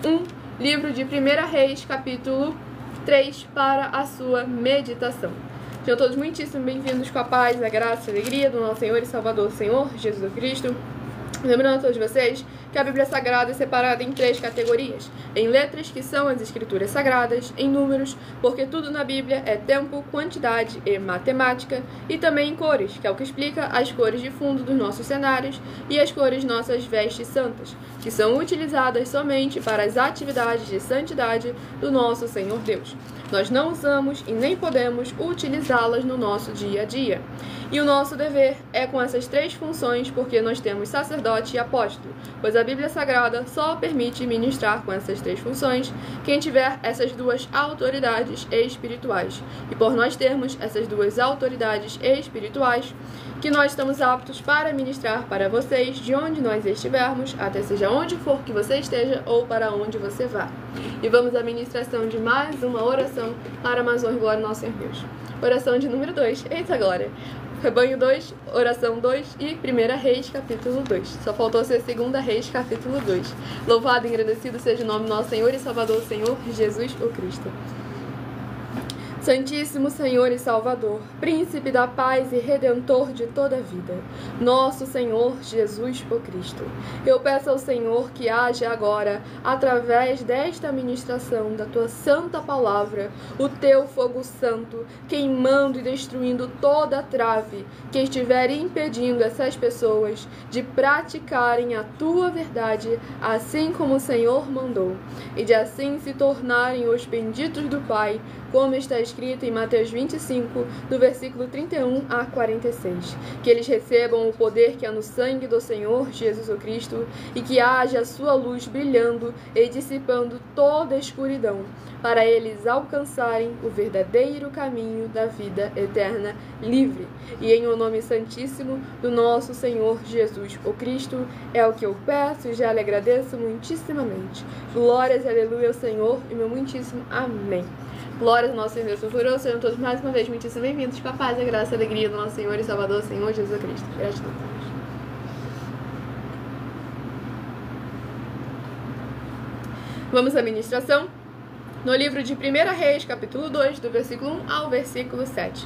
1, livro de 1 Reis, capítulo 3, para a sua meditação. Sejam todos muitíssimo bem-vindos com a paz, a graça e a alegria do nosso Senhor e Salvador, Senhor Jesus Cristo. Lembrando a todos vocês que a Bíblia Sagrada é separada em 3 categorias: em letras, que são as escrituras sagradas; em números, porque tudo na Bíblia é tempo, quantidade e matemática; e também em cores, que é o que explica as cores de fundo dos nossos cenários e as cores de nossas vestes santas, que são utilizadas somente para as atividades de santidade do nosso Senhor Deus. Nós não usamos e nem podemos utilizá-las no nosso dia a dia. E o nosso dever é com essas 3 funções, porque nós temos sacerdote e apóstolo, pois a Bíblia Sagrada só permite ministrar com essas 3 funções quem tiver essas 2 autoridades espirituais. E por nós termos essas 2 autoridades espirituais, que nós estamos aptos para ministrar para vocês de onde nós estivermos, até seja onde for que você esteja ou para onde você vá. E vamos à ministração de mais uma oração para mais honra e glória do nosso Senhor Deus. Oração de número 2. Eita glória! Rebanho 2, oração 2 e 1 Reis, capítulo 2. Só faltou ser 2 Reis, capítulo 2. Louvado e agradecido seja o nome do nosso Senhor e Salvador, Senhor Jesus o Cristo. Santíssimo Senhor e Salvador, Príncipe da paz e Redentor de toda a vida, nosso Senhor Jesus o Cristo, eu peço ao Senhor que haja agora, através desta ministração da Tua santa palavra, o Teu fogo santo, queimando e destruindo toda a trave que estiver impedindo essas pessoas de praticarem a Tua verdade, assim como o Senhor mandou, e de assim se tornarem os benditos do Pai, como está escrito em Mateus 25, do versículo 31 a 46. Que eles recebam o poder que há no sangue do Senhor Jesus o Cristo e que haja a sua luz brilhando e dissipando toda a escuridão, para eles alcançarem o verdadeiro caminho da vida eterna livre. E em o nome santíssimo do nosso Senhor Jesus o Cristo, é o que eu peço e já lhe agradeço muitíssimamente. Glórias e aleluia ao Senhor e meu muitíssimo amém. Glórias ao nosso Senhor Deus Todo-Poderoso, sejam todos mais uma vez muitíssimo bem-vindos com a paz, a graça e a alegria do nosso Senhor e Salvador, Senhor Jesus Cristo. Gratidão. Vamos à ministração no livro de 1 Reis, capítulo 2, do versículo 1 ao versículo 7.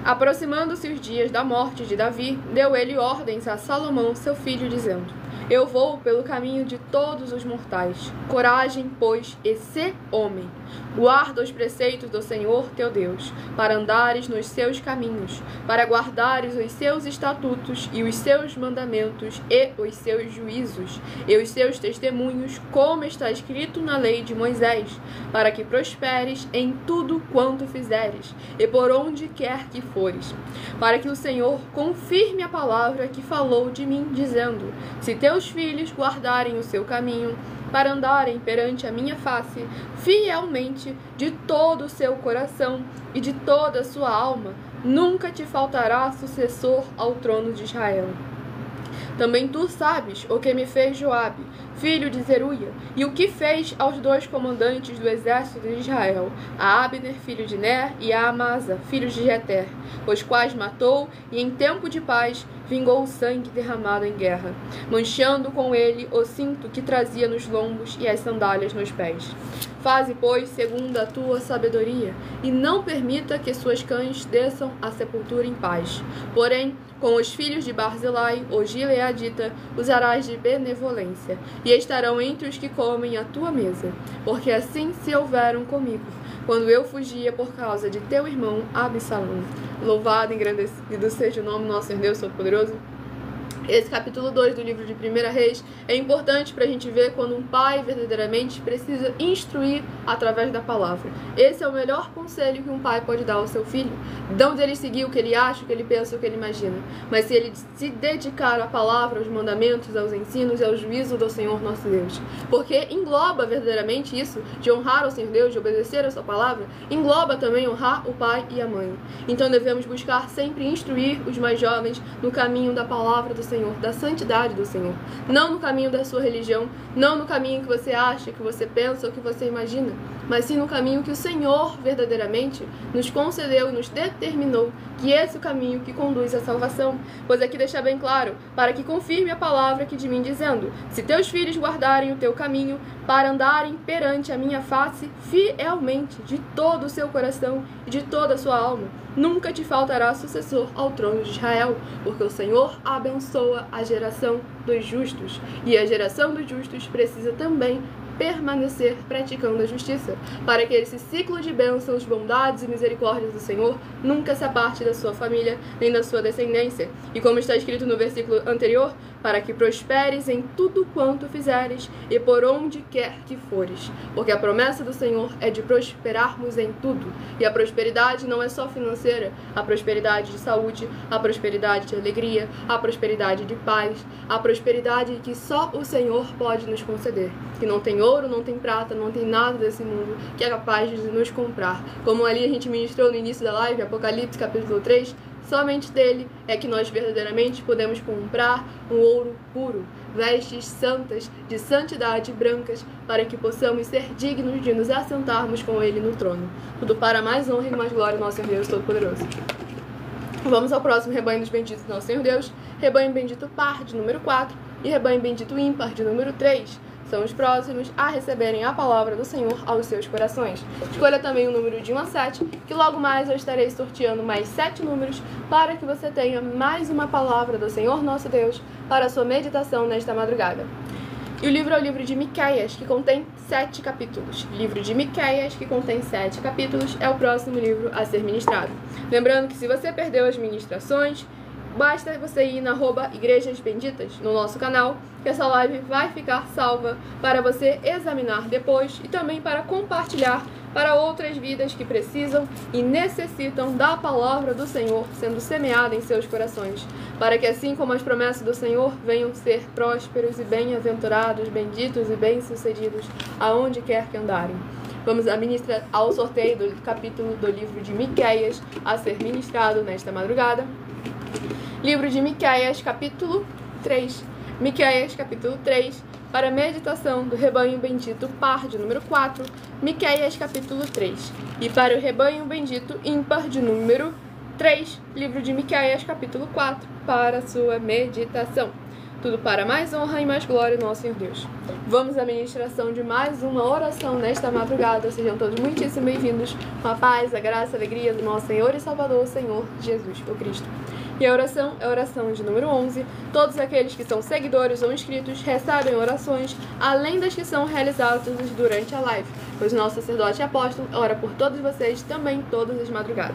Aproximando-se os dias da morte de Davi, deu ele ordens a Salomão, seu filho, dizendo: eu vou pelo caminho de todos os mortais. Coragem, pois, e sê homem. Guarda os preceitos do Senhor teu Deus, para andares nos seus caminhos, para guardares os seus estatutos e os seus mandamentos e os seus juízos e os seus testemunhos, como está escrito na lei de Moisés, para que prosperes em tudo quanto fizeres e por onde quer que fores. Para que o Senhor confirme a palavra que falou de mim, dizendo: se teus filhos guardarem o seu caminho, para andarem perante a minha face, fielmente, de todo o seu coração e de toda a sua alma, nunca te faltará sucessor ao trono de Israel. Também tu sabes o que me fez Joabe, filho de Zeruia, e o que fez aos dois comandantes do exército de Israel, a Abner, filho de Ner, e a Amasa, filho de Jeter, os quais matou, e em tempo de paz vingou o sangue derramado em guerra, manchando com ele o cinto que trazia nos lombos e as sandálias nos pés. Faze, pois, segundo a tua sabedoria, e não permita que suas cães desçam à sepultura em paz. Porém, com os filhos de Barzilai, o gileadita, usarás de benevolência, e estarão entre os que comem a tua mesa, porque assim se houveram comigo, quando eu fugia por causa de teu irmão Absalão. Louvado e engrandecido seja o nome do nosso Senhor Deus Todo-Poderoso. Esse capítulo 2 do livro de 1 Reis é importante para a gente ver quando um pai verdadeiramente precisa instruir através da palavra. Esse é o melhor conselho que um pai pode dar ao seu filho. Não dele seguir o que ele acha, o que ele pensa, o que ele imagina, mas se ele se dedicar à palavra, aos mandamentos, aos ensinos e ao juízo do Senhor nosso Deus. Porque engloba verdadeiramente isso, de honrar ao Senhor Deus, de obedecer a sua palavra, engloba também honrar o pai e a mãe. Então devemos buscar sempre instruir os mais jovens no caminho da palavra do Senhor, da santidade do Senhor, não no caminho da sua religião, não no caminho que você acha, que você pensa ou que você imagina, mas sim no caminho que o Senhor verdadeiramente nos concedeu e nos determinou, que esse é o caminho que conduz à salvação. Pois aqui deixa bem claro, para que confirme a palavra aqui de mim, dizendo: se teus filhos guardarem o teu caminho, para andarem perante a minha face fielmente, de todo o seu coração e de toda a sua alma, nunca te faltará sucessor ao trono de Israel, porque o Senhor abençoa a geração dos justos, e a geração dos justos precisa também permanecer praticando a justiça, para que esse ciclo de bênçãos, bondades e misericórdias do Senhor nunca se aparte da sua família, nem da sua descendência. E como está escrito no versículo anterior, para que prosperes em tudo quanto fizeres e por onde quer que fores. Porque a promessa do Senhor é de prosperarmos em tudo. E a prosperidade não é só financeira, a prosperidade de saúde, a prosperidade de alegria, a prosperidade de paz, a prosperidade que só o Senhor pode nos conceder. Que não tem ouro, não tem prata, não tem nada desse mundo que é capaz de nos comprar. Como ali a gente ministrou no início da live, Apocalipse capítulo 3, somente dele é que nós verdadeiramente podemos comprar um ouro puro, vestes santas de santidade brancas, para que possamos ser dignos de nos assentarmos com ele no trono. Tudo para mais honra e mais glória do nosso Senhor Deus Todo-Poderoso. Vamos ao próximo rebanho dos benditos do nosso Senhor Deus, rebanho bendito par de número 4 e rebanho bendito ímpar de número 3. são os próximos a receberem a palavra do Senhor aos seus corações. Escolha também o número de 1 a 7, que logo mais eu estarei sorteando mais 7 números para que você tenha mais uma palavra do Senhor nosso Deus para a sua meditação nesta madrugada. E o livro é o livro de Miqueias, que contém 7 capítulos. Livro de Miqueias, que contém 7 capítulos, é o próximo livro a ser ministrado. Lembrando que se você perdeu as ministrações, basta você ir na @Igrejas Benditas no nosso canal, que essa live vai ficar salva para você examinar depois e também para compartilhar para outras vidas que precisam e necessitam da palavra do Senhor sendo semeada em seus corações, para que assim como as promessas do Senhor venham ser prósperos e bem-aventurados, benditos e bem-sucedidos aonde quer que andarem. Vamos administrar ao sorteio do capítulo do livro de Miqueias a ser ministrado nesta madrugada. Livro de Miqueias, capítulo 3. Miqueias, capítulo 3, para a meditação do rebanho bendito par de número 4, Miqueias, capítulo 3. E para o rebanho bendito ímpar de número 3, livro de Miqueias, capítulo 4, para a sua meditação. Tudo para mais honra e mais glória do nosso Senhor Deus. Vamos à ministração de mais uma oração nesta madrugada. Sejam todos muitíssimo bem-vindos. Com a paz, a graça, a alegria do nosso Senhor e Salvador, Senhor Jesus o Cristo. E a oração é a oração de número 11. Todos aqueles que são seguidores ou inscritos recebem orações, além das que são realizadas durante a live, pois o nosso sacerdote e apóstolo ora por todos vocês também todas as madrugadas.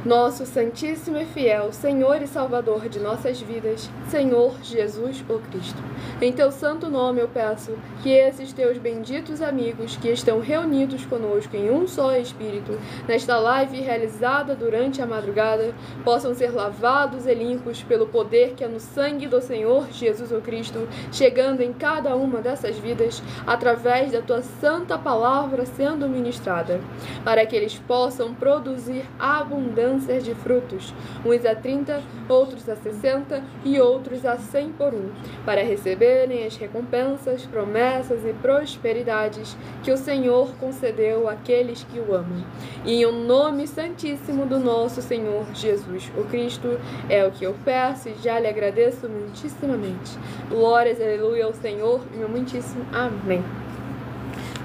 Nosso Santíssimo e Fiel Senhor e Salvador de nossas vidas, Senhor Jesus o Cristo. Em Teu santo nome eu peço que esses Teus benditos amigos que estão reunidos conosco em um só Espírito, nesta live realizada durante a madrugada, possam ser lavados e limpos pelo poder que é no sangue do Senhor Jesus o Cristo, chegando em cada uma dessas vidas, através da Tua santa palavra sendo ministrada, para que eles possam produzir abundância de frutos, uns a 30, outros a 60 e outros a 100 por um, para receberem as recompensas, promessas e prosperidades que o Senhor concedeu àqueles que o amam. E em o nome santíssimo do nosso Senhor Jesus o Cristo, é o que eu peço e já lhe agradeço muitíssimamente. Glórias, aleluia ao Senhor, e meu muitíssimo amém.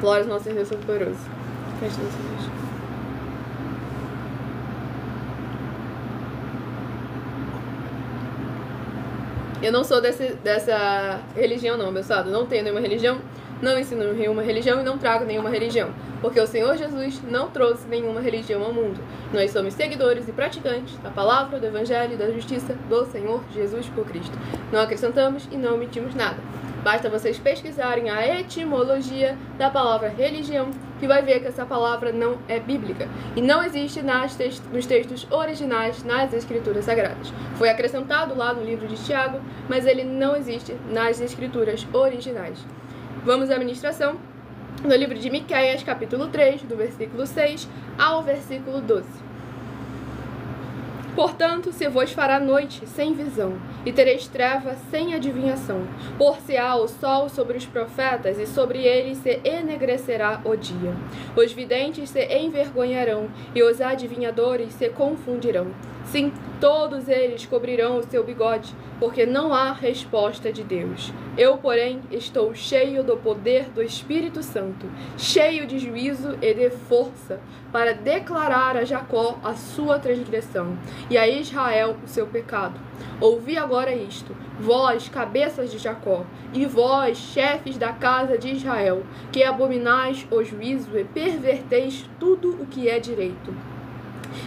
Glórias ao nosso Deus Todo-Poderoso. Feche os olhos. Eu não sou dessa religião não, meu saldo. Não tenho nenhuma religião, não ensino nenhuma religião e não trago nenhuma religião. Porque o Senhor Jesus não trouxe nenhuma religião ao mundo. Nós somos seguidores e praticantes da palavra, do evangelho e da justiça do Senhor Jesus por Cristo. Não acrescentamos e não omitimos nada. Basta vocês pesquisarem a etimologia da palavra religião, que vai ver que essa palavra não é bíblica e não existe nos textos originais nas Escrituras Sagradas. Foi acrescentado lá no livro de Tiago, mas ele não existe nas Escrituras originais. Vamos à ministração no livro de Miqueias, capítulo 3, do versículo 6 ao versículo 12. Portanto, se vos fará noite sem visão, e tereis treva sem adivinhação, por-se-á o sol sobre os profetas, e sobre eles se enegrecerá o dia. Os videntes se envergonharão, e os adivinhadores se confundirão. Sim, todos eles cobrirão o seu bigode, porque não há resposta de Deus. Eu, porém, estou cheio do poder do Espírito Santo, cheio de juízo e de força, para declarar a Jacó a sua transgressão, e a Israel o seu pecado. Ouvi agora isto, vós, cabeças de Jacó, e vós, chefes da casa de Israel, que abominais o juízo e perverteis tudo o que é direito.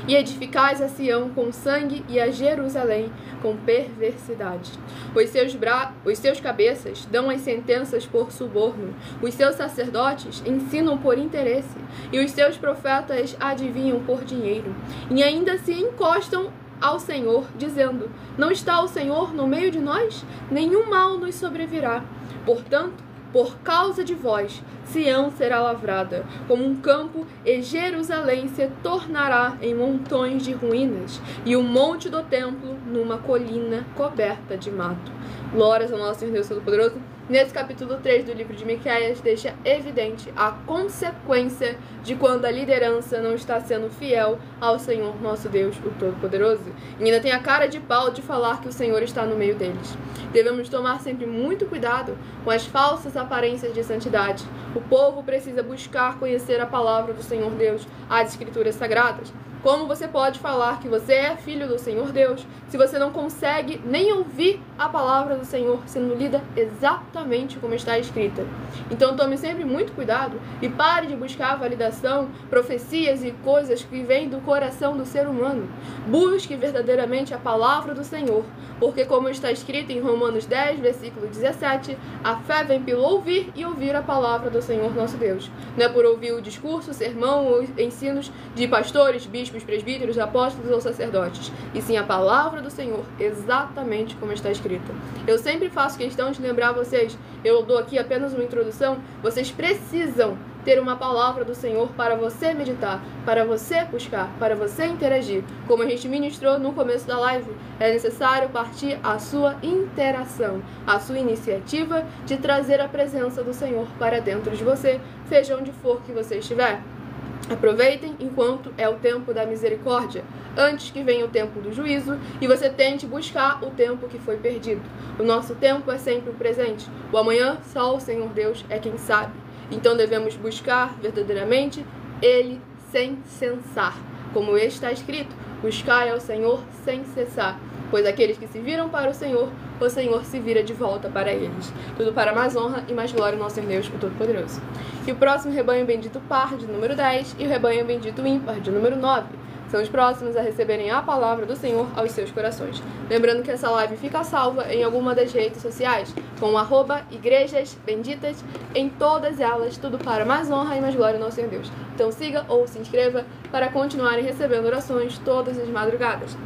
E edificais a Sião com sangue e a Jerusalém com perversidade. Os seus cabeças dão as sentenças por suborno, os seus sacerdotes ensinam por interesse, e os seus profetas adivinham por dinheiro. E ainda se encostam ao Senhor, dizendo: não está o Senhor no meio de nós? Nenhum mal nos sobrevirá. Portanto, por causa de vós, Sião será lavrada como um campo, e Jerusalém se tornará em montões de ruínas, e o monte do templo numa colina coberta de mato. Glórias ao nosso Senhor Deus Todo-Poderoso. Nesse capítulo 3 do livro de Miqueias, deixa evidente a consequência de quando a liderança não está sendo fiel ao Senhor nosso Deus, o Todo-Poderoso. E ainda tem a cara de pau de falar que o Senhor está no meio deles. Devemos tomar sempre muito cuidado com as falsas aparências de santidade. O povo precisa buscar conhecer a palavra do Senhor Deus, as Escrituras Sagradas. Como você pode falar que você é filho do Senhor Deus se você não consegue nem ouvir a palavra do Senhor sendo lida exatamente como está escrita? Então tome sempre muito cuidado e pare de buscar validação, profecias e coisas que vêm do coração do ser humano. Busque verdadeiramente a palavra do Senhor, porque como está escrito em Romanos 10, versículo 17, a fé vem pelo ouvir e ouvir a palavra do Senhor nosso Deus. Não é por ouvir o discurso, sermão ou ensinos de pastores, bispos, presbíteros, apóstolos ou sacerdotes, e sim a palavra do Senhor, exatamente como está escrita. Eu sempre faço questão de lembrar vocês, eu dou aqui apenas uma introdução, vocês precisam ter uma palavra do Senhor para você meditar, para você buscar, para você interagir. Como a gente ministrou no começo da live, é necessário partir a sua interação, a sua iniciativa de trazer a presença do Senhor para dentro de você, seja onde for que você estiver. Aproveitem enquanto é o tempo da misericórdia, antes que venha o tempo do juízo e você tente buscar o tempo que foi perdido. O nosso tempo é sempre o presente. O amanhã, só o Senhor Deus é quem sabe. Então devemos buscar verdadeiramente Ele sem cessar. Como está escrito, buscai ao Senhor sem cessar. Pois aqueles que se viram para o Senhor se vira de volta para eles. Tudo para mais honra e mais glória ao nosso Deus, o Todo-Poderoso. E o próximo rebanho bendito par, de número 10, e o rebanho bendito ímpar, de número 9. São os próximos a receberem a palavra do Senhor aos seus corações. Lembrando que essa live fica salva em alguma das redes sociais, com @igrejas benditas, em todas elas, tudo para mais honra e mais glória ao nosso Senhor Deus. Então siga ou se inscreva para continuarem recebendo orações todas as madrugadas.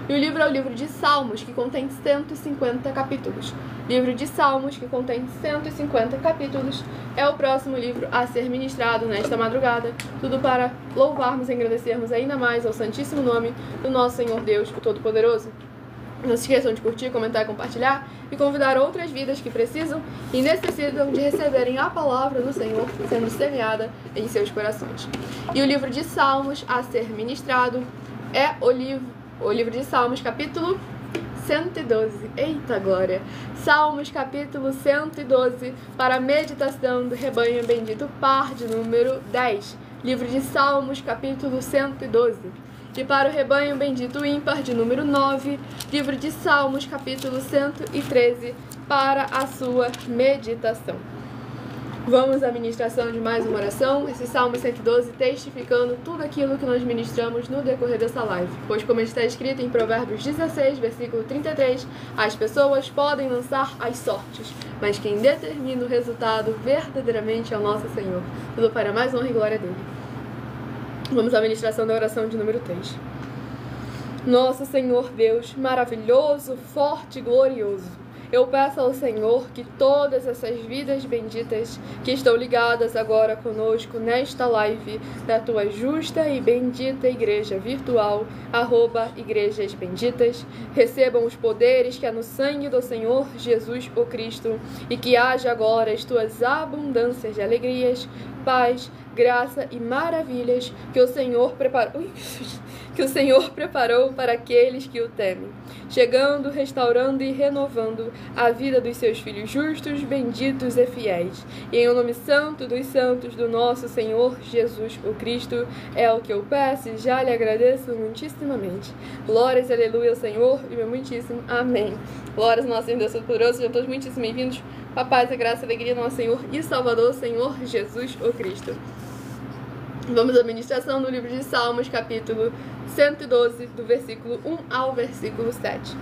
E o livro é o livro de Salmos, que contém 150 capítulos. Livro de Salmos, que contém 150 capítulos, é o próximo livro a ser ministrado nesta madrugada. Tudo para louvarmos e agradecermos ainda mais ao santíssimo nome do nosso Senhor Deus, o Todo-Poderoso. Não se esqueçam de curtir, comentar e compartilhar e convidar outras vidas que precisam e necessitam de receberem a palavra do Senhor sendo semeada em seus corações. E o livro de Salmos a ser ministrado é o livro de Salmos, capítulo 112. Eita glória! Salmos, capítulo 112, para a meditação do rebanho bendito par, de número 10. Livro de Salmos, capítulo 112. E para o rebanho bendito ímpar, de número 9. Livro de Salmos, capítulo 113, para a sua meditação. Vamos à ministração de mais uma oração, esse Salmo 112 testificando tudo aquilo que nós ministramos no decorrer dessa live. Pois como está escrito em Provérbios 16, versículo 33, as pessoas podem lançar as sortes, mas quem determina o resultado verdadeiramente é o nosso Senhor. Tudo para mais honra e glória dele. Vamos à ministração da oração de número 3. Nosso Senhor Deus, maravilhoso, forte e glorioso, eu peço ao Senhor que todas essas vidas benditas que estão ligadas agora conosco nesta live da tua justa e bendita igreja virtual, @igrejas benditas, recebam os poderes que há no sangue do Senhor Jesus o Cristo e que haja agora as tuas abundâncias de alegrias, paz, graça e maravilhas que o Senhor preparou para aqueles que o temem, chegando, restaurando e renovando a vida dos seus filhos justos, benditos e fiéis. E em o nome santo dos santos do nosso Senhor Jesus o Cristo, é o que eu peço e já lhe agradeço muitíssimamente. Glórias e aleluia ao Senhor e meu muitíssimo amém. Glórias ao nosso Senhor Deus Todo-Poderoso, sejam todos muitíssimo bem-vindos. A paz, a graça e a alegria do nosso Senhor e Salvador, Senhor Jesus o Cristo. Vamos à ministração do livro de Salmos, capítulo 112, do versículo 1 ao versículo 7.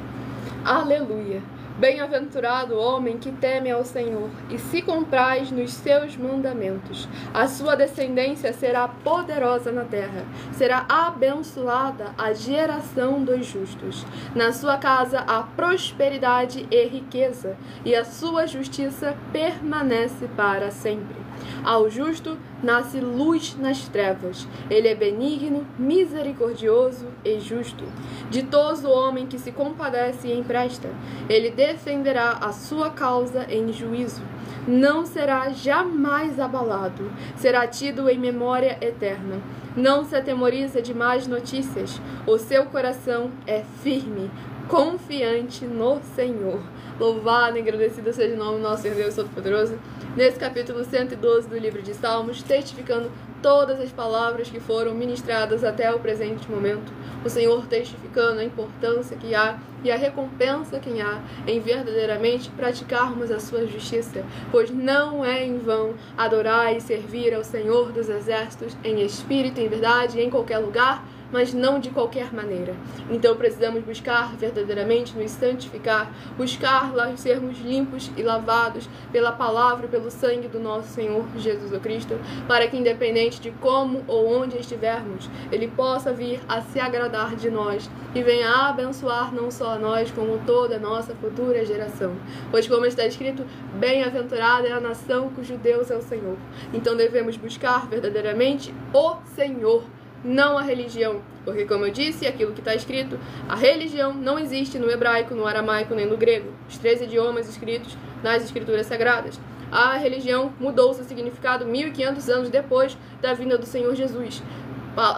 Aleluia! Bem-aventurado o homem que teme ao Senhor e se compraz nos seus mandamentos. A sua descendência será poderosa na terra. Será abençoada a geração dos justos. Na sua casa há prosperidade e riqueza, e a sua justiça permanece para sempre. Ao justo nasce luz nas trevas. Ele é benigno, misericordioso e justo. Ditoso o homem que se compadece e empresta. Ele defenderá a sua causa em juízo. Não será jamais abalado. Será tido em memória eterna. Não se atemoriza de más notícias. O seu coração é firme, confiante no Senhor. Louvado e agradecido seja o nome do nosso Senhor Deus Todo-Poderoso. Nesse capítulo 112 do livro de Salmos, testificando todas as palavras que foram ministradas até o presente momento. O Senhor testificando a importância que há e a recompensa que há em verdadeiramente praticarmos a sua justiça, pois não é em vão adorar e servir ao Senhor dos Exércitos em espírito e em verdade em qualquer lugar, mas não de qualquer maneira. Então precisamos buscar verdadeiramente nos santificar, buscar lá sermos limpos e lavados pela palavra e pelo sangue do nosso Senhor Jesus Cristo, para que independente de como ou onde estivermos, Ele possa vir a se agradar de nós e venha a abençoar não só a nós, como toda a nossa futura geração. Pois como está escrito, bem-aventurada é a nação cujo Deus é o Senhor. Então devemos buscar verdadeiramente o Senhor, não a religião, porque como eu disse, aquilo que está escrito, a religião não existe no hebraico, no aramaico nem no grego, os 3 idiomas escritos nas escrituras sagradas. A religião mudou seu significado 1500 anos depois da vinda do Senhor Jesus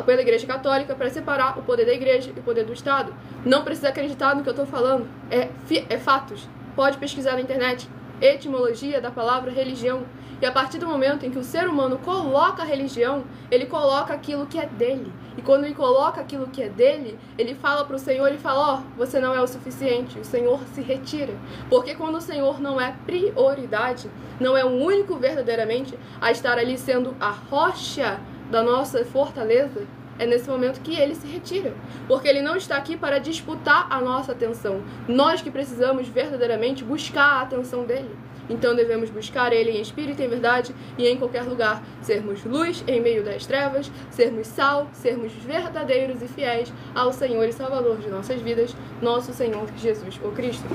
pela Igreja Católica para separar o poder da Igreja e o poder do Estado. Não precisa acreditar no que eu estou falando, é fatos. Pode pesquisar na internet, etimologia da palavra religião. E a partir do momento em que o ser humano coloca a religião, ele coloca aquilo que é dele. E quando ele coloca aquilo que é dele, ele fala para o Senhor, ele fala, você não é o suficiente. O Senhor se retira. Porque quando o Senhor não é prioridade, não é o único verdadeiramente a estar ali sendo a rocha da nossa fortaleza, é nesse momento que ele se retira. Porque ele não está aqui para disputar a nossa atenção. Nós que precisamos verdadeiramente buscar a atenção dele. Então devemos buscar Ele em espírito e em verdade e em qualquer lugar. Sermos luz em meio das trevas, sermos sal, sermos verdadeiros e fiéis ao Senhor e Salvador de nossas vidas, nosso Senhor Jesus, o Cristo.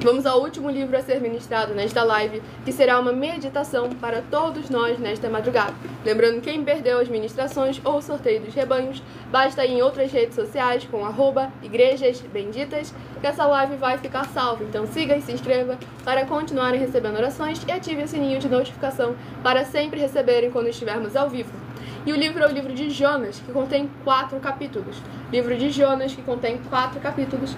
Vamos ao último livro a ser ministrado nesta live, que será uma meditação para todos nós nesta madrugada. Lembrando, quem perdeu as ministrações ou o sorteio dos rebanhos, basta ir em outras redes sociais com @igrejas benditas, que essa live vai ficar salva. Então siga e se inscreva para continuarem recebendo orações e ative o sininho de notificação para sempre receberem quando estivermos ao vivo. E o livro é o livro de Jonas, que contém 4 capítulos. Livro de Jonas, que contém 4 capítulos.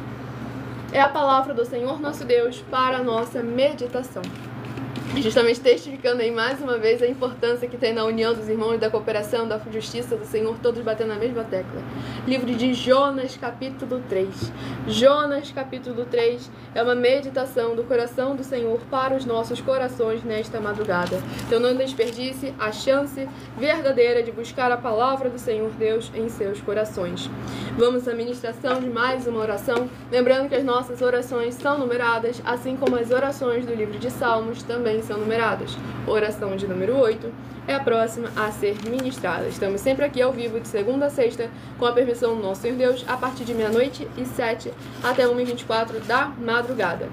É a palavra do Senhor nosso Deus para a nossa meditação. Justamente testificando aí mais uma vez a importância que tem na união dos irmãos, da cooperação, da justiça do Senhor, todos batendo na mesma tecla. Livro de Jonas, capítulo 3. Jonas, capítulo 3, é uma meditação do coração do Senhor para os nossos corações nesta madrugada. Então não desperdice a chance verdadeira de buscar a palavra do Senhor Deus em seus corações. Vamos à ministração de mais uma oração, lembrando que as nossas orações são numeradas, assim como as orações do livro de Salmos também são numeradas. Oração de número 8 é a próxima a ser ministrada. Estamos sempre aqui ao vivo de segunda a sexta, com a permissão do nosso Senhor Deus, a partir de 00h07 até 1h24 da madrugada,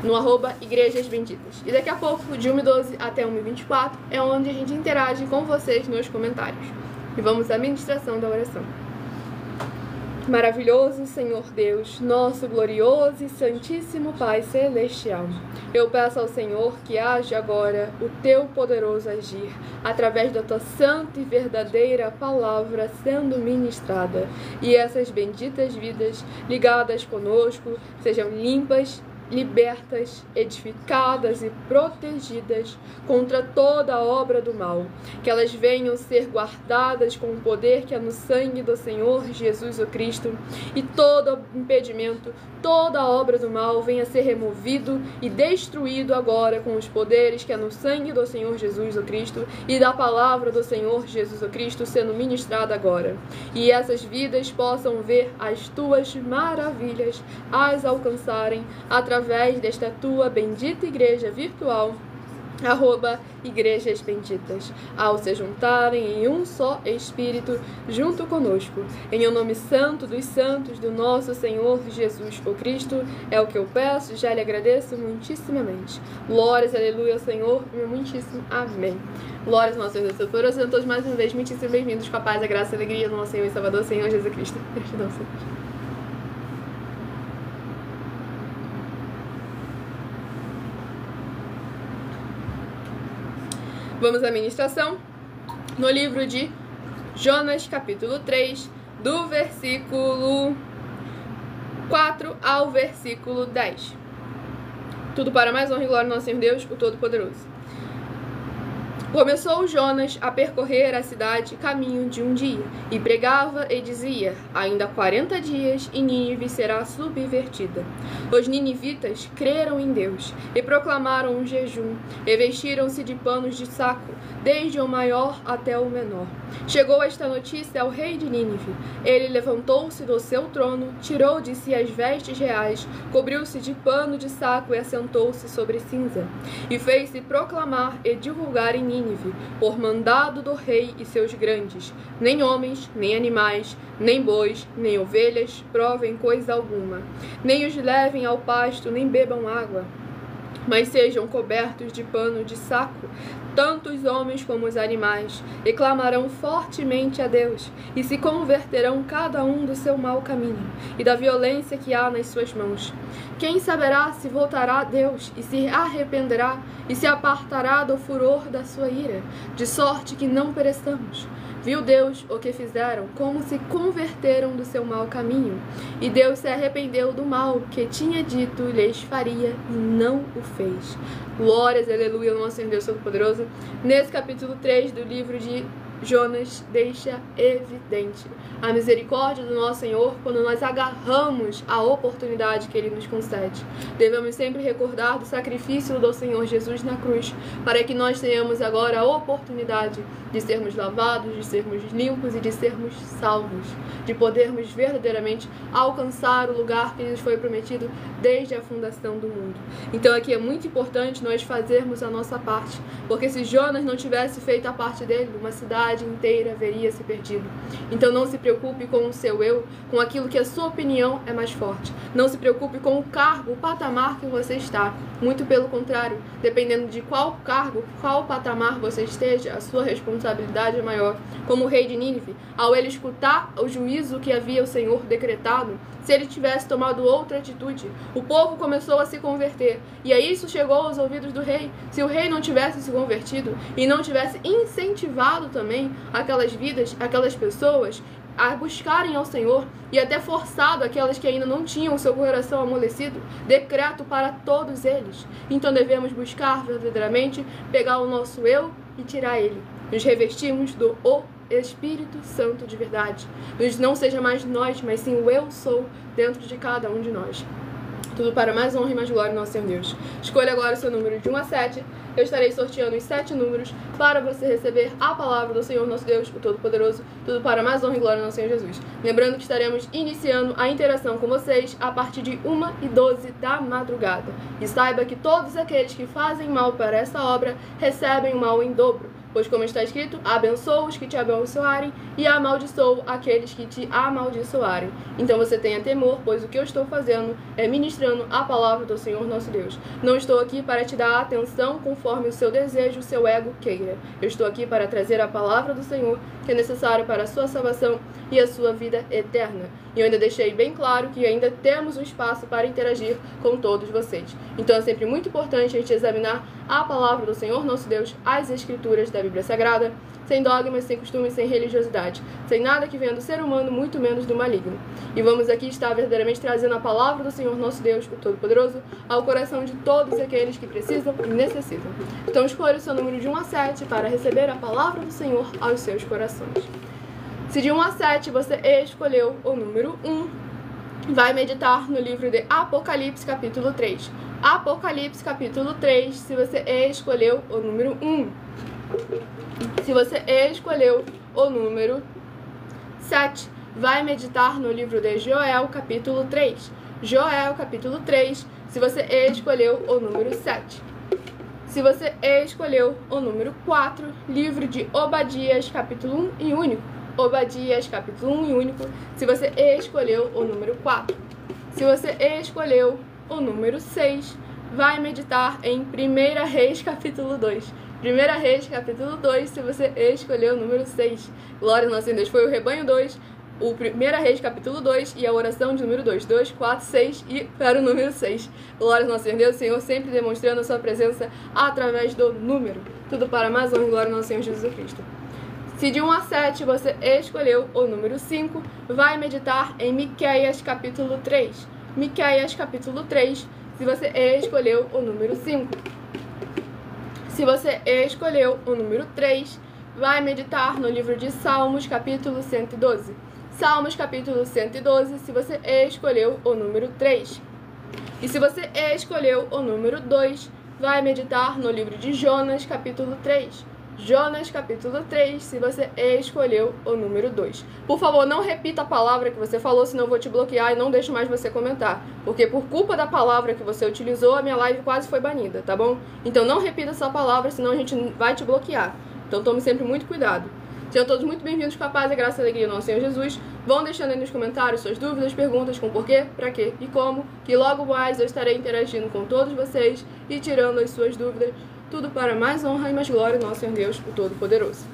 no @igrejas benditas. E daqui a pouco, de 1h12 até 1h24, é onde a gente interage com vocês nos comentários. E vamos à ministração da oração. Maravilhoso Senhor Deus, nosso glorioso e santíssimo Pai Celestial, eu peço ao Senhor que haja agora o teu poderoso agir, através da tua santa e verdadeira palavra sendo ministrada, e essas benditas vidas ligadas conosco sejam limpas, libertas, edificadas e protegidas contra toda obra do mal, que elas venham ser guardadas com o poder que é no sangue do Senhor Jesus o Cristo, e todo impedimento, toda obra do mal venha ser removido e destruído agora com os poderes que é no sangue do Senhor Jesus o Cristo e da palavra do Senhor Jesus o Cristo sendo ministrada agora, e essas vidas possam ver as tuas maravilhas, as alcançarem através desta tua bendita igreja virtual, @Igrejas Benditas, ao se juntarem em um só Espírito junto conosco, em o nome santo dos santos do nosso Senhor Jesus o Cristo, é o que eu peço e já lhe agradeço muitíssimamente. Glórias, aleluia ao Senhor, meu muitíssimo amém. Glórias ao nosso Senhor Jesus, por sejam todos mais uma vez muitíssimo bem-vindos com a paz, a graça e a alegria do nosso Senhor e Salvador, Senhor Jesus Cristo. Gratidão, Senhor. Vamos à ministração no livro de Jonas, capítulo 3, do versículo 4 ao versículo 10. Tudo para mais honra e glória do nosso Senhor Deus, o Todo-Poderoso. Começou Jonas a percorrer a cidade caminho de um dia, e pregava e dizia: ainda 40 dias e Nínive será subvertida. Os ninivitas creram em Deus, e proclamaram um jejum, e vestiram-se de panos de saco, desde o maior até o menor. Chegou esta notícia ao rei de Nínive. Ele levantou-se do seu trono, tirou de si as vestes reais, cobriu-se de pano de saco e assentou-se sobre cinza. E fez-se proclamar e divulgar em Nínive, por mandado do rei e seus grandes: nem homens, nem animais, nem bois, nem ovelhas provem coisa alguma, nem os levem ao pasto, nem bebam água, mas sejam cobertos de pano de saco, tanto os homens como os animais, e clamarão fortemente a Deus, e se converterão cada um do seu mau caminho, e da violência que há nas suas mãos. Quem saberá se voltará a Deus, e se arrependerá, e se apartará do furor da sua ira, de sorte que não pereçamos? Viu Deus o que fizeram, como se converteram do seu mau caminho. E Deus se arrependeu do mal que tinha dito lhes faria, e não o fez. Glórias, aleluia, ao nosso Senhor Deus Todo-Poderoso. Nesse capítulo 3 do livro de Jonas, deixa evidente a misericórdia do nosso Senhor quando nós agarramos a oportunidade que Ele nos concede. Devemos sempre recordar do sacrifício do Senhor Jesus na cruz, para que nós tenhamos agora a oportunidade de sermos lavados, de sermos limpos e de sermos salvos, de podermos verdadeiramente alcançar o lugar que nos foi prometido desde a fundação do mundo. Então aqui é muito importante nós fazermos a nossa parte, porque se Jonas não tivesse feito a parte dele, uma cidade inteira haveria se perdido. Então não se preocupe com o seu eu, com aquilo que a sua opinião é mais forte. Não se preocupe com o cargo, o patamar que você está. Muito pelo contrário, dependendo de qual cargo, qual patamar você esteja, a sua responsabilidade é maior. Como o rei de Nínive, ao ele escutar o juízo que havia o Senhor decretado, se ele tivesse tomado outra atitude, o povo começou a se converter. E aí isso chegou aos ouvidos do rei. Se o rei não tivesse se convertido e não tivesse incentivado também aquelas vidas, aquelas pessoas a buscarem ao Senhor, e até forçado aquelas que ainda não tinham o seu coração amolecido, decreto para todos eles. Então devemos buscar verdadeiramente pegar o nosso eu e tirar ele. Nos revestimos do Espírito Santo de verdade. Não seja mais nós, mas sim o eu sou dentro de cada um de nós. Tudo para mais honra e mais glória do nosso Senhor Deus. Escolha agora o seu número de 1 a 7. Eu estarei sorteando os 7 números para você receber a palavra do Senhor nosso Deus, o Todo-Poderoso. Tudo para mais honra e glória do nosso Senhor Jesus. Lembrando que estaremos iniciando a interação com vocês a partir de 1h12 da madrugada. E saiba que todos aqueles que fazem mal para essa obra recebem o mal em dobro. Pois como está escrito, abençoo os que te abençoarem e amaldiçoo aqueles que te amaldiçoarem. Então você tenha temor, pois o que eu estou fazendo é ministrando a palavra do Senhor nosso Deus. Não estou aqui para te dar atenção conforme o seu desejo, o seu ego queira. Eu estou aqui para trazer a palavra do Senhor, que é necessária para a sua salvação e a sua vida eterna. E eu ainda deixei bem claro que ainda temos um espaço para interagir com todos vocês. Então é sempre muito importante a gente examinar a palavra do Senhor nosso Deus, as escrituras da Bíblia Sagrada, sem dogmas, sem costumes, sem religiosidade, sem nada que venha do ser humano, muito menos do maligno. E vamos aqui estar verdadeiramente trazendo a palavra do Senhor nosso Deus, o Todo-Poderoso, ao coração de todos aqueles que precisam e necessitam. Então escolha o seu número de 1 a 7 para receber a palavra do Senhor aos seus corações. Se de 1 a 7 você escolheu o número 1, vai meditar no livro de Apocalipse, capítulo 3. Apocalipse, capítulo 3, se você escolheu o número 1. Se você escolheu o número 7, vai meditar no livro de Joel, capítulo 3. Joel, capítulo 3, se você escolheu o número 7. Se você escolheu o número 4, livro de Obadias, capítulo 1 e único. Obadias, capítulo 1 e único. Se você escolheu o número 4. Se você escolheu o número 6, vai meditar em 1 Reis, capítulo 2. 1 Reis, capítulo 2, se você escolheu o número 6. Glória ao nosso Deus. Foi o rebanho 2, o 1 Reis, capítulo 2 e a oração de número 2. 2, 4, 6 e para o número 6. Glória ao nosso Deus, Senhor, sempre demonstrando a sua presença através do número. Tudo para mais honra e glória ao nosso Senhor Jesus Cristo. Se de 1 a 7 você escolheu o número 5, vai meditar em Miqueias, capítulo 3. Miqueias, capítulo 3, se você escolheu o número 5. Se você escolheu o número 3, vai meditar no livro de Salmos, capítulo 112. Salmos, capítulo 112, se você escolheu o número 3. E se você escolheu o número 2, vai meditar no livro de Jonas, capítulo 3. Jonas, capítulo 3, se você escolheu o número 2. Por favor, não repita a palavra que você falou, senão eu vou te bloquear e não deixo mais você comentar. Porque por culpa da palavra que você utilizou, a minha live quase foi banida, tá bom? Então não repita essa palavra, senão a gente vai te bloquear. Então tome sempre muito cuidado. Sejam todos muito bem-vindos com a paz e graça e alegria do nosso Senhor Jesus. Vão deixando aí nos comentários suas dúvidas, perguntas com porquê, pra quê e como, que logo mais eu estarei interagindo com todos vocês e tirando as suas dúvidas. Tudo para mais honra e mais glória do nosso Senhor Deus, o Todo-Poderoso.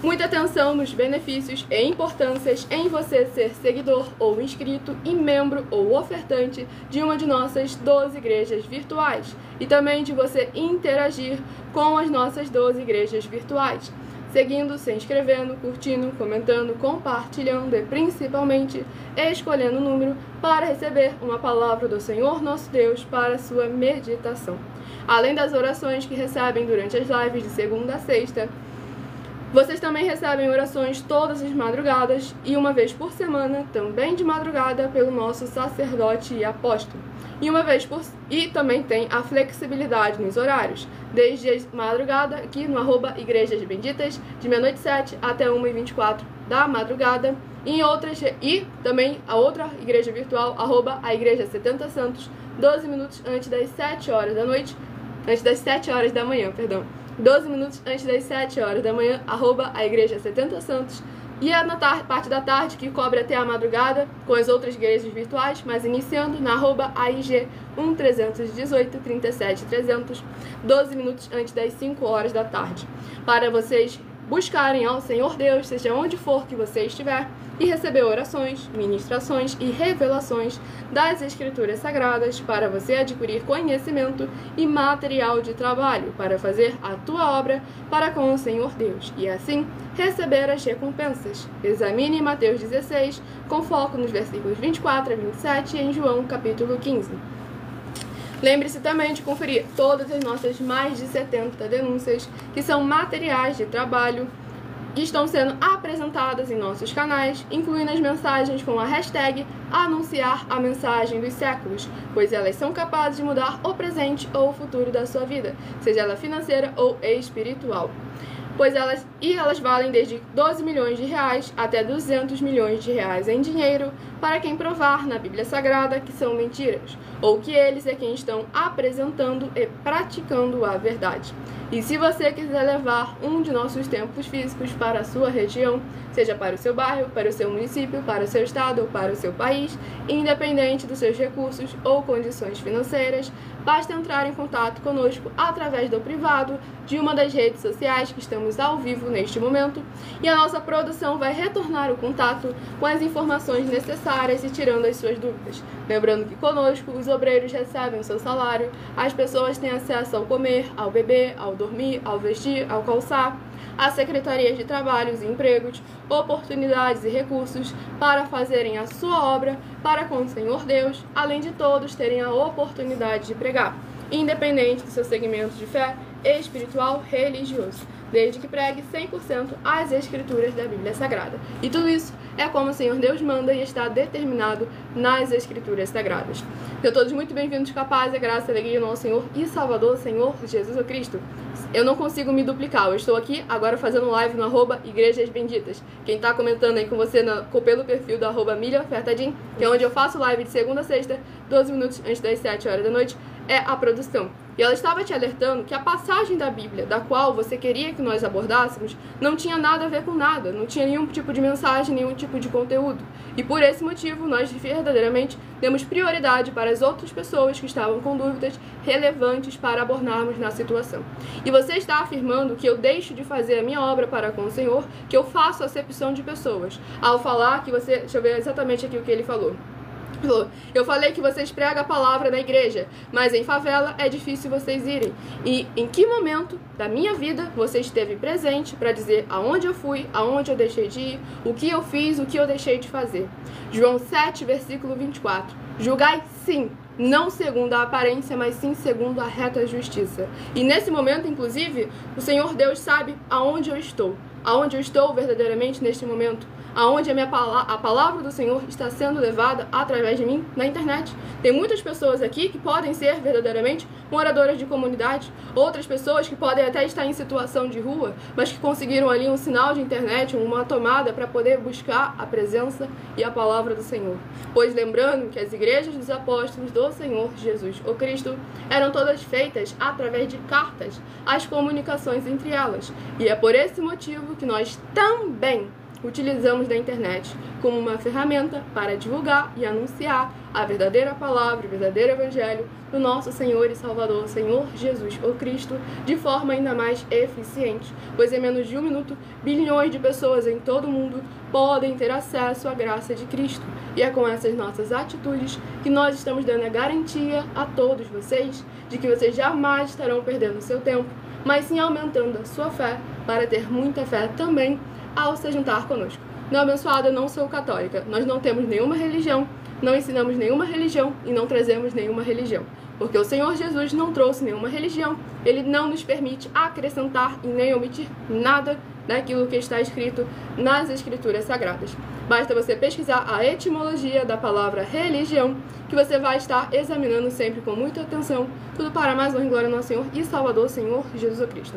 Muita atenção nos benefícios e importâncias em você ser seguidor ou inscrito e membro ou ofertante de uma de nossas 12 igrejas virtuais e também de você interagir com as nossas 12 igrejas virtuais, seguindo, se inscrevendo, curtindo, comentando, compartilhando e principalmente escolhendo o número para receber uma palavra do Senhor nosso Deus para a sua meditação. Além das orações que recebem durante as lives de segunda a sexta, vocês também recebem orações todas as madrugadas e uma vez por semana, também de madrugada, pelo nosso sacerdote e apóstolo. E também tem a flexibilidade nos horários, desde a madrugada aqui no @Igrejas Benditas, de meia-noite 7 até 1h24 da madrugada, e também a outra igreja virtual, a Igreja 70 Santos, 12 minutos antes das 7 horas da noite, antes das 7 horas da manhã, 12 minutos antes das 7 horas da manhã, a Igreja 70 Santos, e é na parte da tarde que cobre até a madrugada com as outras igrejas virtuais, mas iniciando na AIG 1318 37 300, 12 minutos antes das 5 horas da tarde, para vocês buscarem ao Senhor Deus, seja onde for que você estiver, e receber orações, ministrações e revelações das Escrituras Sagradas para você adquirir conhecimento e material de trabalho para fazer a tua obra para com o Senhor Deus e assim receber as recompensas. Examine Mateus 16, com foco nos versículos 24 a 27 e em João capítulo 15. Lembre-se também de conferir todas as nossas mais de 70 denúncias, que são materiais de trabalho, que estão sendo apresentadas em nossos canais, incluindo as mensagens com a hashtag Anunciar a Mensagem dos Séculos, pois elas são capazes de mudar o presente ou o futuro da sua vida, seja ela financeira ou espiritual. Elas valem desde 12 milhões de reais até 200 milhões de reais em dinheiro para quem provar na Bíblia Sagrada que são mentiras, ou que eles é quem estão apresentando e praticando a verdade. E se você quiser levar um de nossos templos físicos para a sua região, seja para o seu bairro, para o seu município, para o seu estado ou para o seu país, independente dos seus recursos ou condições financeiras, basta entrar em contato conosco através do privado de uma das redes sociais que estamos ao vivo neste momento, e a nossa produção vai retornar o contato com as informações necessárias e tirando as suas dúvidas. Lembrando que conosco os obreiros recebem o seu salário, as pessoas têm acesso ao comer, ao beber, ao dormir, ao vestir, ao calçar, a secretarias de trabalhos e empregos, oportunidades e recursos para fazerem a sua obra para com o Senhor Deus, além de todos terem a oportunidade de pregar, independente do seu segmento de fé espiritual religioso, desde que pregue 100% as Escrituras da Bíblia Sagrada. E tudo isso é como o Senhor Deus manda e está determinado nas Escrituras Sagradas. Sejam todos muito bem-vindos com a paz, a graça e a alegria do nosso Senhor e Salvador, Senhor Jesus Cristo. Eu não consigo me duplicar, eu estou aqui agora fazendo live no @Igrejas Benditas. Quem está comentando aí com você pelo perfil do @MilhaOfertadim, que é onde eu faço live de segunda a sexta, 12 minutos antes das 7 horas da noite, é a produção. E ela estava te alertando que a passagem da Bíblia, da qual você queria que nós abordássemos, não tinha nada a ver com nada, não tinha nenhum tipo de mensagem, nenhum tipo de conteúdo. E por esse motivo, nós verdadeiramente demos prioridade para as outras pessoas que estavam com dúvidas relevantes para abordarmos na situação. E você está afirmando que eu deixo de fazer a minha obra para com o Senhor, que eu faço acepção de pessoas. Ao falar que você... Deixa eu ver exatamente aqui o que ele falou. Eu falei que vocês pregam a palavra na igreja, mas em favela é difícil vocês irem. E em que momento da minha vida você esteve presente para dizer aonde eu fui, aonde eu deixei de ir, o que eu fiz, o que eu deixei de fazer? João 7, versículo 24. Julgai sim, não segundo a aparência, mas sim segundo a reta justiça. E nesse momento, inclusive, o Senhor Deus sabe aonde eu estou. Aonde eu estou verdadeiramente neste momento. Aonde a palavra do Senhor está sendo levada através de mim na internet. Tem muitas pessoas aqui que podem ser verdadeiramente moradoras de comunidade, outras pessoas que podem até estar em situação de rua, mas que conseguiram ali um sinal de internet, uma tomada para poder buscar a presença e a palavra do Senhor. Pois lembrando que as igrejas dos apóstolos do Senhor Jesus, o Cristo, eram todas feitas através de cartas, as comunicações entre elas. E é por esse motivo que nós também utilizamos da internet como uma ferramenta para divulgar e anunciar a verdadeira palavra, o verdadeiro evangelho do nosso Senhor e Salvador, Senhor Jesus, o Cristo, de forma ainda mais eficiente, pois em menos de 1 minuto, bilhões de pessoas em todo o mundo podem ter acesso à graça de Cristo. E é com essas nossas atitudes que nós estamos dando a garantia a todos vocês de que vocês jamais estarão perdendo seu tempo, mas sim aumentando a sua fé para ter muita fé também ao se juntar conosco. Não, abençoada, não sou católica. Nós não temos nenhuma religião, não ensinamos nenhuma religião e não trazemos nenhuma religião. Porque o Senhor Jesus não trouxe nenhuma religião. Ele não nos permite acrescentar e nem omitir nada daquilo que está escrito nas Escrituras Sagradas. Basta você pesquisar a etimologia da palavra religião, que você vai estar examinando sempre com muita atenção. Tudo para mais honra e glória ao nosso Senhor e Salvador, Senhor Jesus Cristo.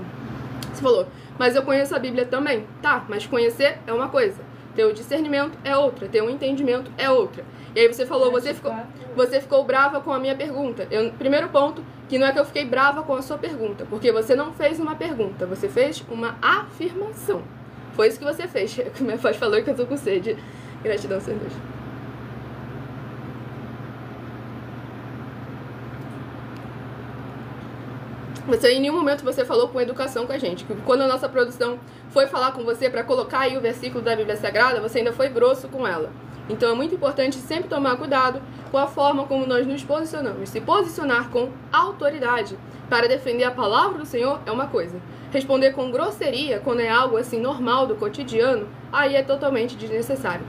Você falou, mas eu conheço a Bíblia também. Tá, mas conhecer é uma coisa. Ter o discernimento é outra. Ter o entendimento é outra. E aí você falou, você ficou brava com a minha pergunta. Primeiro ponto, que não é que eu fiquei brava com a sua pergunta, porque você não fez uma pergunta, você fez uma afirmação. Foi isso que você fez. O meu pai falou que eu tô com sede. Gratidão, Senhor Deus. Em nenhum momento você falou com educação com a gente. Quando a nossa produção foi falar com você para colocar aí o versículo da Bíblia Sagrada, você ainda foi grosso com ela. Então é muito importante sempre tomar cuidado com a forma como nós nos posicionamos. Se posicionar com autoridade para defender a palavra do Senhor é uma coisa. Responder com grosseria, quando é algo assim normal do cotidiano, aí é totalmente desnecessário.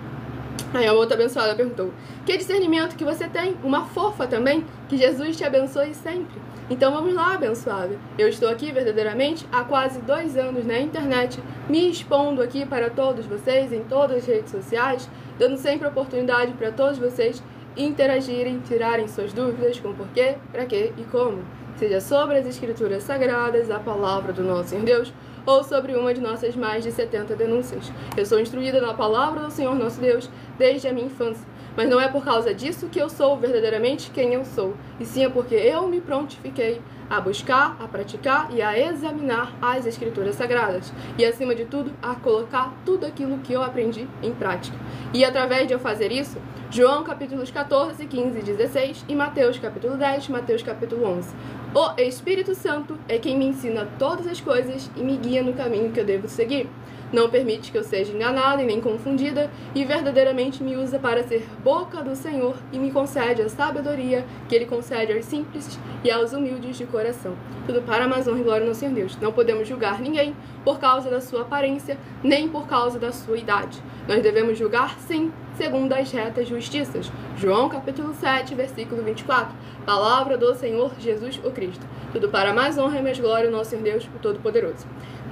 Aí a outra abençoada perguntou, que discernimento que você tem? Uma fofa também? Que Jesus te abençoe sempre. Então vamos lá, abençoada. Eu estou aqui verdadeiramente há quase 2 anos na internet, me expondo aqui para todos vocês em todas as redes sociais, dando sempre oportunidade para todos vocês interagirem, tirarem suas dúvidas com porquê, para quê e como. Seja sobre as Escrituras Sagradas, a palavra do nosso Senhor Deus, ou sobre uma de nossas mais de 70 denúncias. Eu sou instruída na palavra do Senhor nosso Deus desde a minha infância. Mas não é por causa disso que eu sou verdadeiramente quem eu sou, e sim é porque eu me prontifiquei a buscar, a praticar e a examinar as Escrituras Sagradas. E, acima de tudo, a colocar tudo aquilo que eu aprendi em prática. E, através de eu fazer isso, João capítulos 14, 15 e 16 e Mateus capítulo 10, Mateus capítulo 11. O Espírito Santo é quem me ensina todas as coisas e me guia no caminho que eu devo seguir. Não permite que eu seja enganada e nem confundida, e verdadeiramente me usa para ser boca do Senhor e me concede a sabedoria que Ele concede aos simples e aos humildes de coração. Tudo para mais honra e glória no Senhor Deus. Não podemos julgar ninguém por causa da sua aparência, nem por causa da sua idade. Nós devemos julgar, sim, segundo as retas justiças. João capítulo 7, versículo 24. Palavra do Senhor Jesus o Cristo. Tudo para mais honra e mais glória no nosso Senhor Deus, o Todo-Poderoso.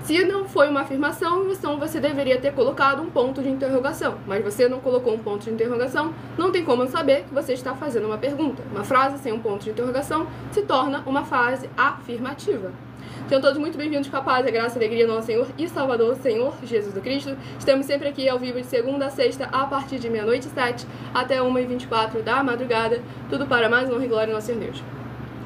Se não foi uma afirmação, então você deveria ter colocado um ponto de interrogação. Mas você não colocou um ponto de interrogação, não tem como saber que você está fazendo uma pergunta. Uma frase sem um ponto de interrogação se torna uma frase afirmativa. Sejam todos muito bem-vindos com a paz, a graça e a alegria do nosso Senhor e Salvador, Senhor Jesus Cristo. Estamos sempre aqui ao vivo de segunda a sexta, a partir de 00h07 até 1h24 da madrugada. Tudo para mais honra e glória ao nosso Senhor Deus.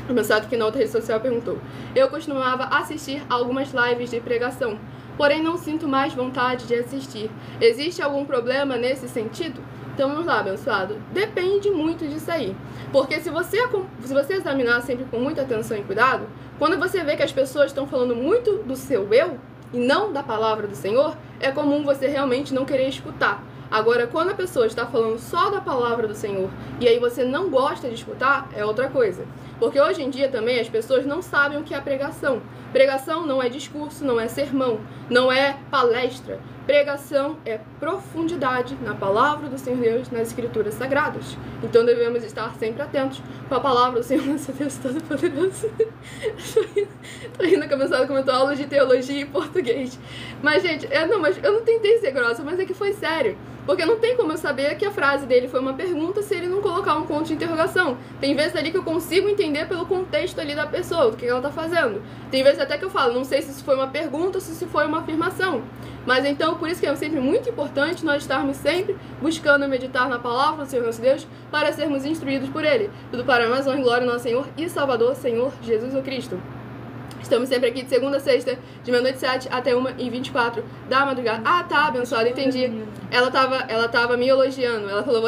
O abençoado que na outra rede social perguntou: eu costumava assistir a algumas lives de pregação, porém não sinto mais vontade de assistir. Existe algum problema nesse sentido? Então vamos lá, abençoado. Depende muito disso aí. Porque se você examinar sempre com muita atenção e cuidado, quando você vê que as pessoas estão falando muito do seu eu e não da palavra do Senhor, é comum você realmente não querer escutar. Agora, quando a pessoa está falando só da palavra do Senhor e aí você não gosta de escutar, é outra coisa. Porque hoje em dia também as pessoas não sabem o que é pregação. Pregação não é discurso, não é sermão, não é palestra. Pregação é profundidade na palavra do Senhor Deus, nas escrituras sagradas. Então devemos estar sempre atentos com a palavra do Senhor nosso Deus Todo-Poderoso. Tô rindo que a pessoa comentou aula de teologia em português. Mas, gente, mas eu não tentei ser grossa, mas é que foi sério. Porque não tem como eu saber que a frase dele foi uma pergunta se ele não colocar um ponto de interrogação. Tem vezes ali que eu consigo entender pelo contexto ali da pessoa, do que ela tá fazendo. Tem vezes até que eu falo, não sei se isso foi uma pergunta ou se isso foi uma afirmação. Mas então, por isso que é sempre muito importante nós estarmos sempre buscando meditar na palavra do Senhor nosso Deus para sermos instruídos por Ele. Tudo para a mais honra e glória do nosso Senhor e Salvador, Senhor Jesus o Cristo. Estamos sempre aqui de segunda a sexta, de meia-noite 7 até 1h24 da madrugada. Ah, tá, abençoada, entendi. Ela tava me elogiando. Ela falou,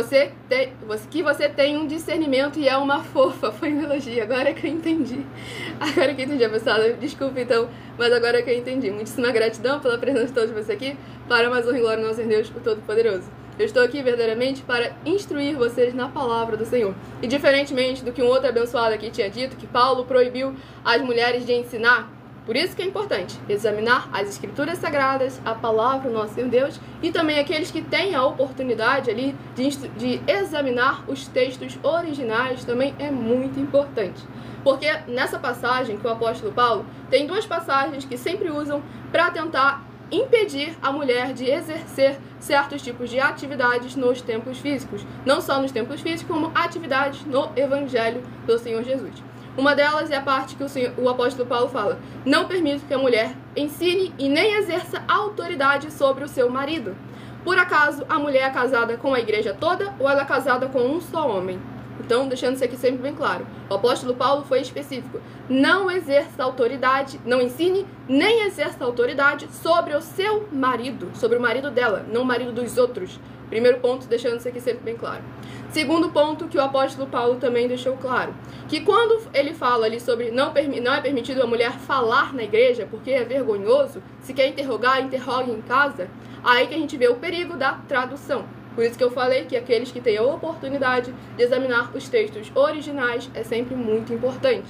que você tem um discernimento e é uma fofa. Foi um elogio, agora que eu entendi. Agora que eu entendi, abençoada. Desculpa, então, mas agora que eu entendi. Muitíssima gratidão pela presença de todos vocês aqui. Para mais honra e glória do nosso Deus, o Todo-Poderoso. Eu estou aqui verdadeiramente para instruir vocês na palavra do Senhor. E diferentemente do que um outro abençoado aqui tinha dito, que Paulo proibiu as mulheres de ensinar, por isso que é importante examinar as escrituras sagradas, a palavra do nosso Senhor Deus, e também aqueles que têm a oportunidade ali de examinar os textos originais também é muito importante. Porque nessa passagem que o apóstolo Paulo, tem duas passagens que sempre usam para tentar impedir a mulher de exercer certos tipos de atividades nos templos físicos. Não só nos templos físicos, como atividades no Evangelho do Senhor Jesus. Uma delas é a parte que o apóstolo Paulo fala: não permito que a mulher ensine e nem exerça autoridade sobre o seu marido. Por acaso a mulher é casada com a igreja toda ou ela é casada com um só homem? Então, deixando isso aqui sempre bem claro, o apóstolo Paulo foi específico: não exerça autoridade, não ensine, nem exerça autoridade sobre o seu marido, sobre o marido dela, não o marido dos outros. Primeiro ponto, deixando isso aqui sempre bem claro. Segundo ponto que o apóstolo Paulo também deixou claro, que quando ele fala ali sobre não é permitido a mulher falar na igreja, porque é vergonhoso, se quer interrogar, interrogue em casa, aí que a gente vê o perigo da tradução. Por isso que eu falei que aqueles que têm a oportunidade de examinar os textos originais é sempre muito importante.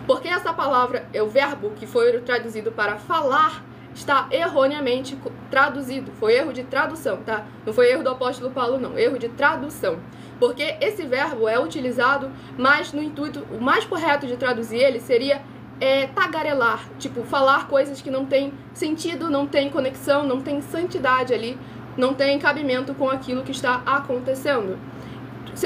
Porque essa palavra, o verbo que foi traduzido para falar, está erroneamente traduzido. Foi erro de tradução, tá? Não foi erro do apóstolo Paulo, não. Erro de tradução. Porque esse verbo é utilizado mais no intuito, o mais correto de traduzir ele seria tagarelar. Tipo, falar coisas que não tem sentido, não tem conexão, não tem santidade ali, não tem cabimento com aquilo que está acontecendo.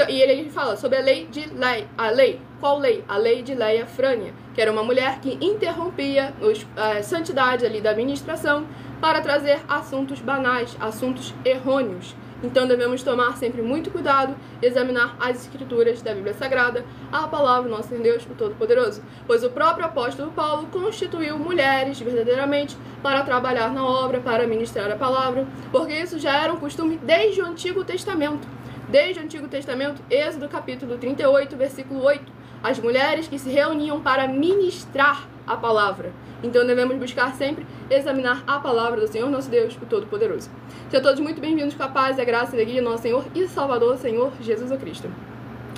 E ele fala sobre a lei de Leia. Qual lei? A lei de Leia Frânia, que era uma mulher que interrompia a santidade ali da ministração para trazer assuntos banais, assuntos errôneos. Então devemos tomar sempre muito cuidado e examinar as escrituras da Bíblia Sagrada, a palavra do nosso Senhor Deus, o Todo-Poderoso. Pois o próprio apóstolo Paulo constituiu mulheres verdadeiramente para trabalhar na obra, para ministrar a palavra, porque isso já era um costume desde o Antigo Testamento. Desde o Antigo Testamento, Êxodo capítulo 38, versículo 8. As mulheres que se reuniam para ministrar a palavra. Então devemos buscar sempre examinar a palavra do Senhor nosso Deus, o Todo-Poderoso. Sejam todos muito bem-vindos com a paz e a graça e a alegria do nosso Senhor e Salvador, Senhor Jesus Cristo.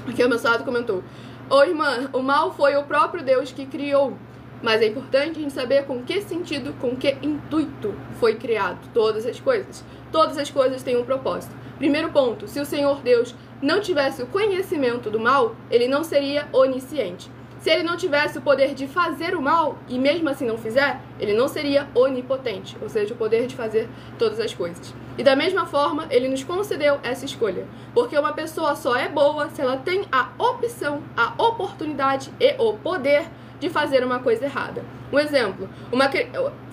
Aqui o abençoado comentou: ô irmã, o mal foi o próprio Deus que criou. Mas é importante a gente saber com que sentido, com que intuito foi criado todas as coisas. Todas as coisas têm um propósito. Primeiro ponto, se o Senhor Deus não tivesse o conhecimento do mal, ele não seria onisciente. Se ele não tivesse o poder de fazer o mal, e mesmo assim não fizer, ele não seria onipotente, ou seja, o poder de fazer todas as coisas. E da mesma forma, ele nos concedeu essa escolha. Porque uma pessoa só é boa se ela tem a opção, a oportunidade e o poder de fazer uma coisa errada. Um exemplo,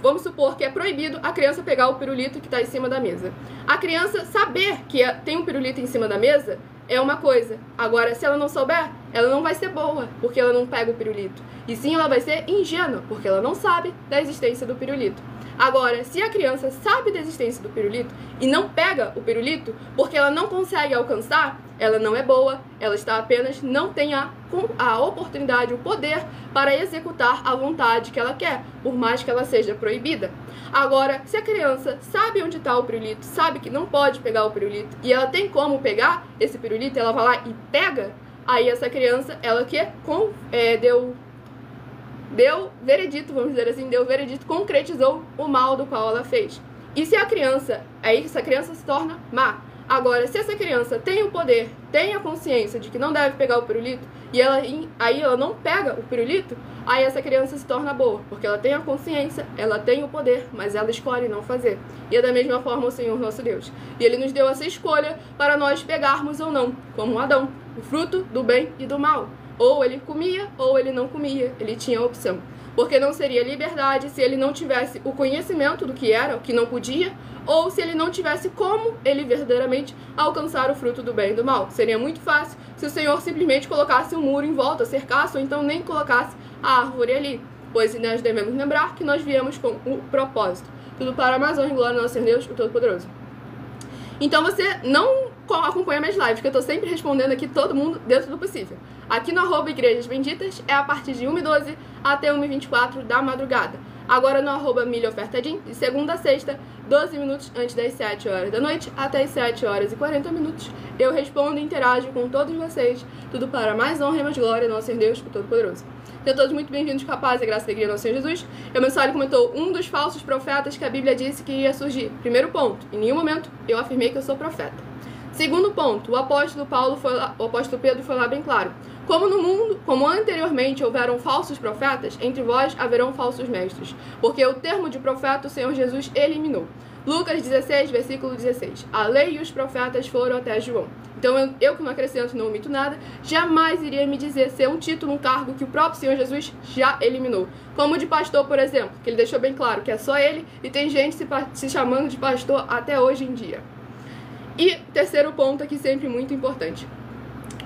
vamos supor que é proibido a criança pegar o pirulito que está em cima da mesa. A criança saber que tem um pirulito em cima da mesa é uma coisa. Agora, se ela não souber, ela não vai ser boa, porque ela não pega o pirulito. E sim, ela vai ser ingênua, porque ela não sabe da existência do pirulito. Agora, se a criança sabe da existência do pirulito e não pega o pirulito porque ela não consegue alcançar, ela não é boa, ela está apenas, não tem a oportunidade, o poder para executar a vontade que ela quer, por mais que ela seja proibida. Agora, se a criança sabe onde está o pirulito, sabe que não pode pegar o pirulito e ela tem como pegar esse pirulito, ela vai lá e pega, aí essa criança, ela que deu veredito, vamos dizer assim, deu veredito, concretizou o mal do qual ela fez. E se a criança, aí essa criança se torna má. Agora, se essa criança tem o poder, tem a consciência de que não deve pegar o pirulito, e aí ela não pega o pirulito, aí essa criança se torna boa, porque ela tem a consciência, ela tem o poder, mas ela escolhe não fazer. E é da mesma forma o Senhor nosso Deus. E Ele nos deu essa escolha para nós pegarmos ou não, como Adão, o fruto do bem e do mal. Ou ele comia, ou ele não comia. Ele tinha a opção. Porque não seria liberdade se ele não tivesse o conhecimento do que era, o que não podia, ou se ele não tivesse como ele verdadeiramente alcançar o fruto do bem e do mal. Seria muito fácil se o Senhor simplesmente colocasse um muro em volta, cercasse, ou então nem colocasse a árvore ali. Pois nós devemos lembrar que nós viemos com o propósito. Tudo para a mais honra e glória do nosso Senhor Deus, o Todo-Poderoso. Então você não acompanha minhas lives, que eu tô sempre respondendo aqui todo mundo dentro do possível. Aqui no @Igrejas Benditas é a partir de 1h12 até 1h24 da madrugada. Agora no @MilhaOfertadim, de segunda a sexta, 12 minutos antes das 7 horas da noite até as 7 horas e 40 minutos. Eu respondo e interajo com todos vocês. Tudo para mais honra e mais glória do nosso Senhor Deus, o Todo-Poderoso. Sejam todos muito bem-vindos, capazes, graça e alegria do nosso Senhor Jesus. Eu mensageiro comentou um dos falsos profetas que a Bíblia disse que ia surgir. Primeiro ponto, em nenhum momento eu afirmei que eu sou profeta. Segundo ponto, o apóstolo Pedro foi lá bem claro. Como no mundo, como anteriormente houveram falsos profetas, entre vós haverão falsos mestres. Porque o termo de profeta o Senhor Jesus eliminou. Lucas 16, versículo 16. A lei e os profetas foram até João. Então eu que não acrescento, não omito nada, jamais iria me dizer ser um título, um cargo que o próprio Senhor Jesus já eliminou. Como o de pastor, por exemplo, que ele deixou bem claro que é só ele e tem gente se chamando de pastor até hoje em dia. E terceiro ponto aqui, sempre muito importante,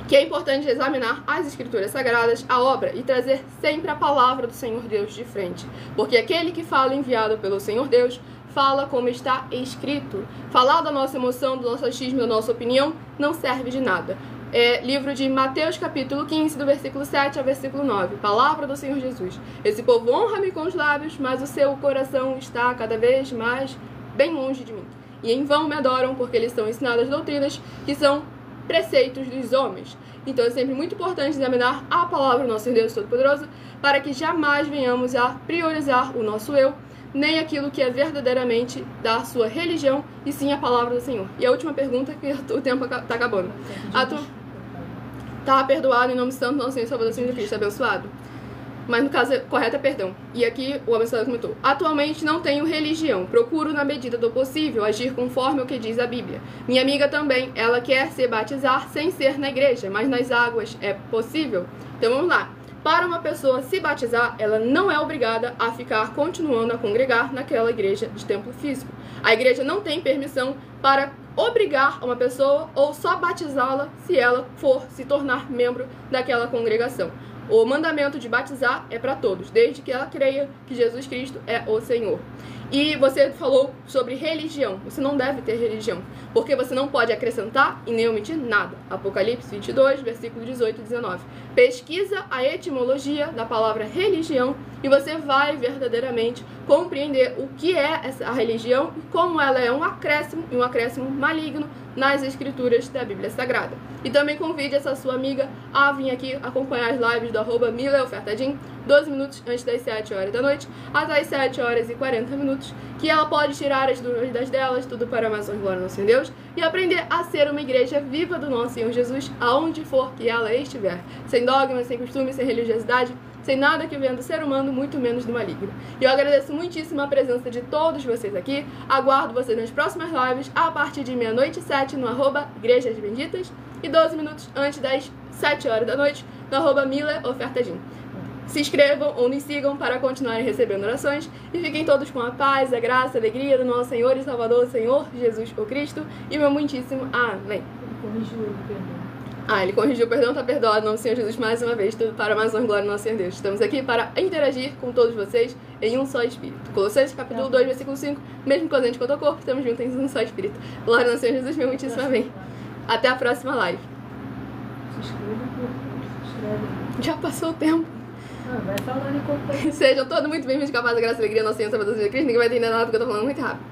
que é importante examinar as Escrituras Sagradas, a obra, e trazer sempre a palavra do Senhor Deus de frente. Porque aquele que fala enviado pelo Senhor Deus, fala como está escrito. Falar da nossa emoção, do nosso achismo, da nossa opinião, não serve de nada. É livro de Mateus, capítulo 15, do versículo 7 ao versículo 9. Palavra do Senhor Jesus. Esse povo honra-me com os lábios, mas o seu coração está cada vez mais bem longe de mim. E em vão me adoram, porque eles são ensinadas doutrinas que são preceitos dos homens. Então é sempre muito importante examinar a palavra do nosso Deus Todo-Poderoso, para que jamais venhamos a priorizar o nosso eu, nem aquilo que é verdadeiramente da sua religião, e sim a palavra do Senhor. E a última pergunta, que o tempo está acabando. Tá perdoado em nome santo, nosso Senhor e Salvador Jesus Cristo, abençoado. Mas no caso correto é perdão. E aqui o abençoado comentou: atualmente não tenho religião, procuro na medida do possível agir conforme o que diz a Bíblia. Minha amiga também, ela quer se batizar sem ser na igreja, mas nas águas é possível? Então vamos lá. Para uma pessoa se batizar, ela não é obrigada a ficar continuando a congregar naquela igreja de templo físico. A igreja não tem permissão para obrigar uma pessoa ou só batizá-la se ela for se tornar membro daquela congregação. O mandamento de batizar é para todos, desde que ela creia que Jesus Cristo é o Senhor. E você falou sobre religião. Você não deve ter religião, porque você não pode acrescentar e nem omitir nada. Apocalipse 22, versículo 18 e 19. Pesquisa a etimologia da palavra religião e você vai verdadeiramente compreender o que é a religião e como ela é um acréscimo maligno nas escrituras da Bíblia Sagrada. E também convide essa sua amiga a vir aqui acompanhar as lives do @MilhaOfertadim, 12 minutos antes das 7 horas da noite, até as 7 horas e 40 minutos, que ela pode tirar as dúvidas delas, tudo para mais honra e glória do nosso Deus, e aprender a ser uma igreja viva do nosso Senhor Jesus, aonde for que ela estiver, sem dogmas, sem costumes, sem religiosidade, sem nada que venha do ser humano, muito menos do maligno. E eu agradeço muitíssimo a presença de todos vocês aqui. Aguardo vocês nas próximas lives, a partir de 00h07 no @Igrejas Benditas e 12 minutos antes das 7 horas da noite no @MilhaOfertadim. Se inscrevam ou nos sigam para continuarem recebendo orações e fiquem todos com a paz, a graça, a alegria do nosso Senhor e Salvador, Senhor Jesus o Cristo, e meu muitíssimo amém. Ele corrigiu, perdão, tá perdoado, em nome do Senhor Jesus, mais uma vez, tudo para mais uma glória do nosso Senhor Deus. Estamos aqui para interagir com todos vocês em um só Espírito. Colossenses, capítulo 2, versículo 5, mesmo que a gente quanto ao corpo, estamos juntos em um só Espírito. Glória ao Senhor Jesus, meu muitíssimo amém. Até a próxima live. Se inscreve. Já passou o tempo. Vai falando enquanto tá. Sejam todos muito bem-vindos, com a paz, a graça e a alegria, nosso Senhor Salvador Jesus Cristo. Ninguém vai entender nada porque eu tô falando muito rápido.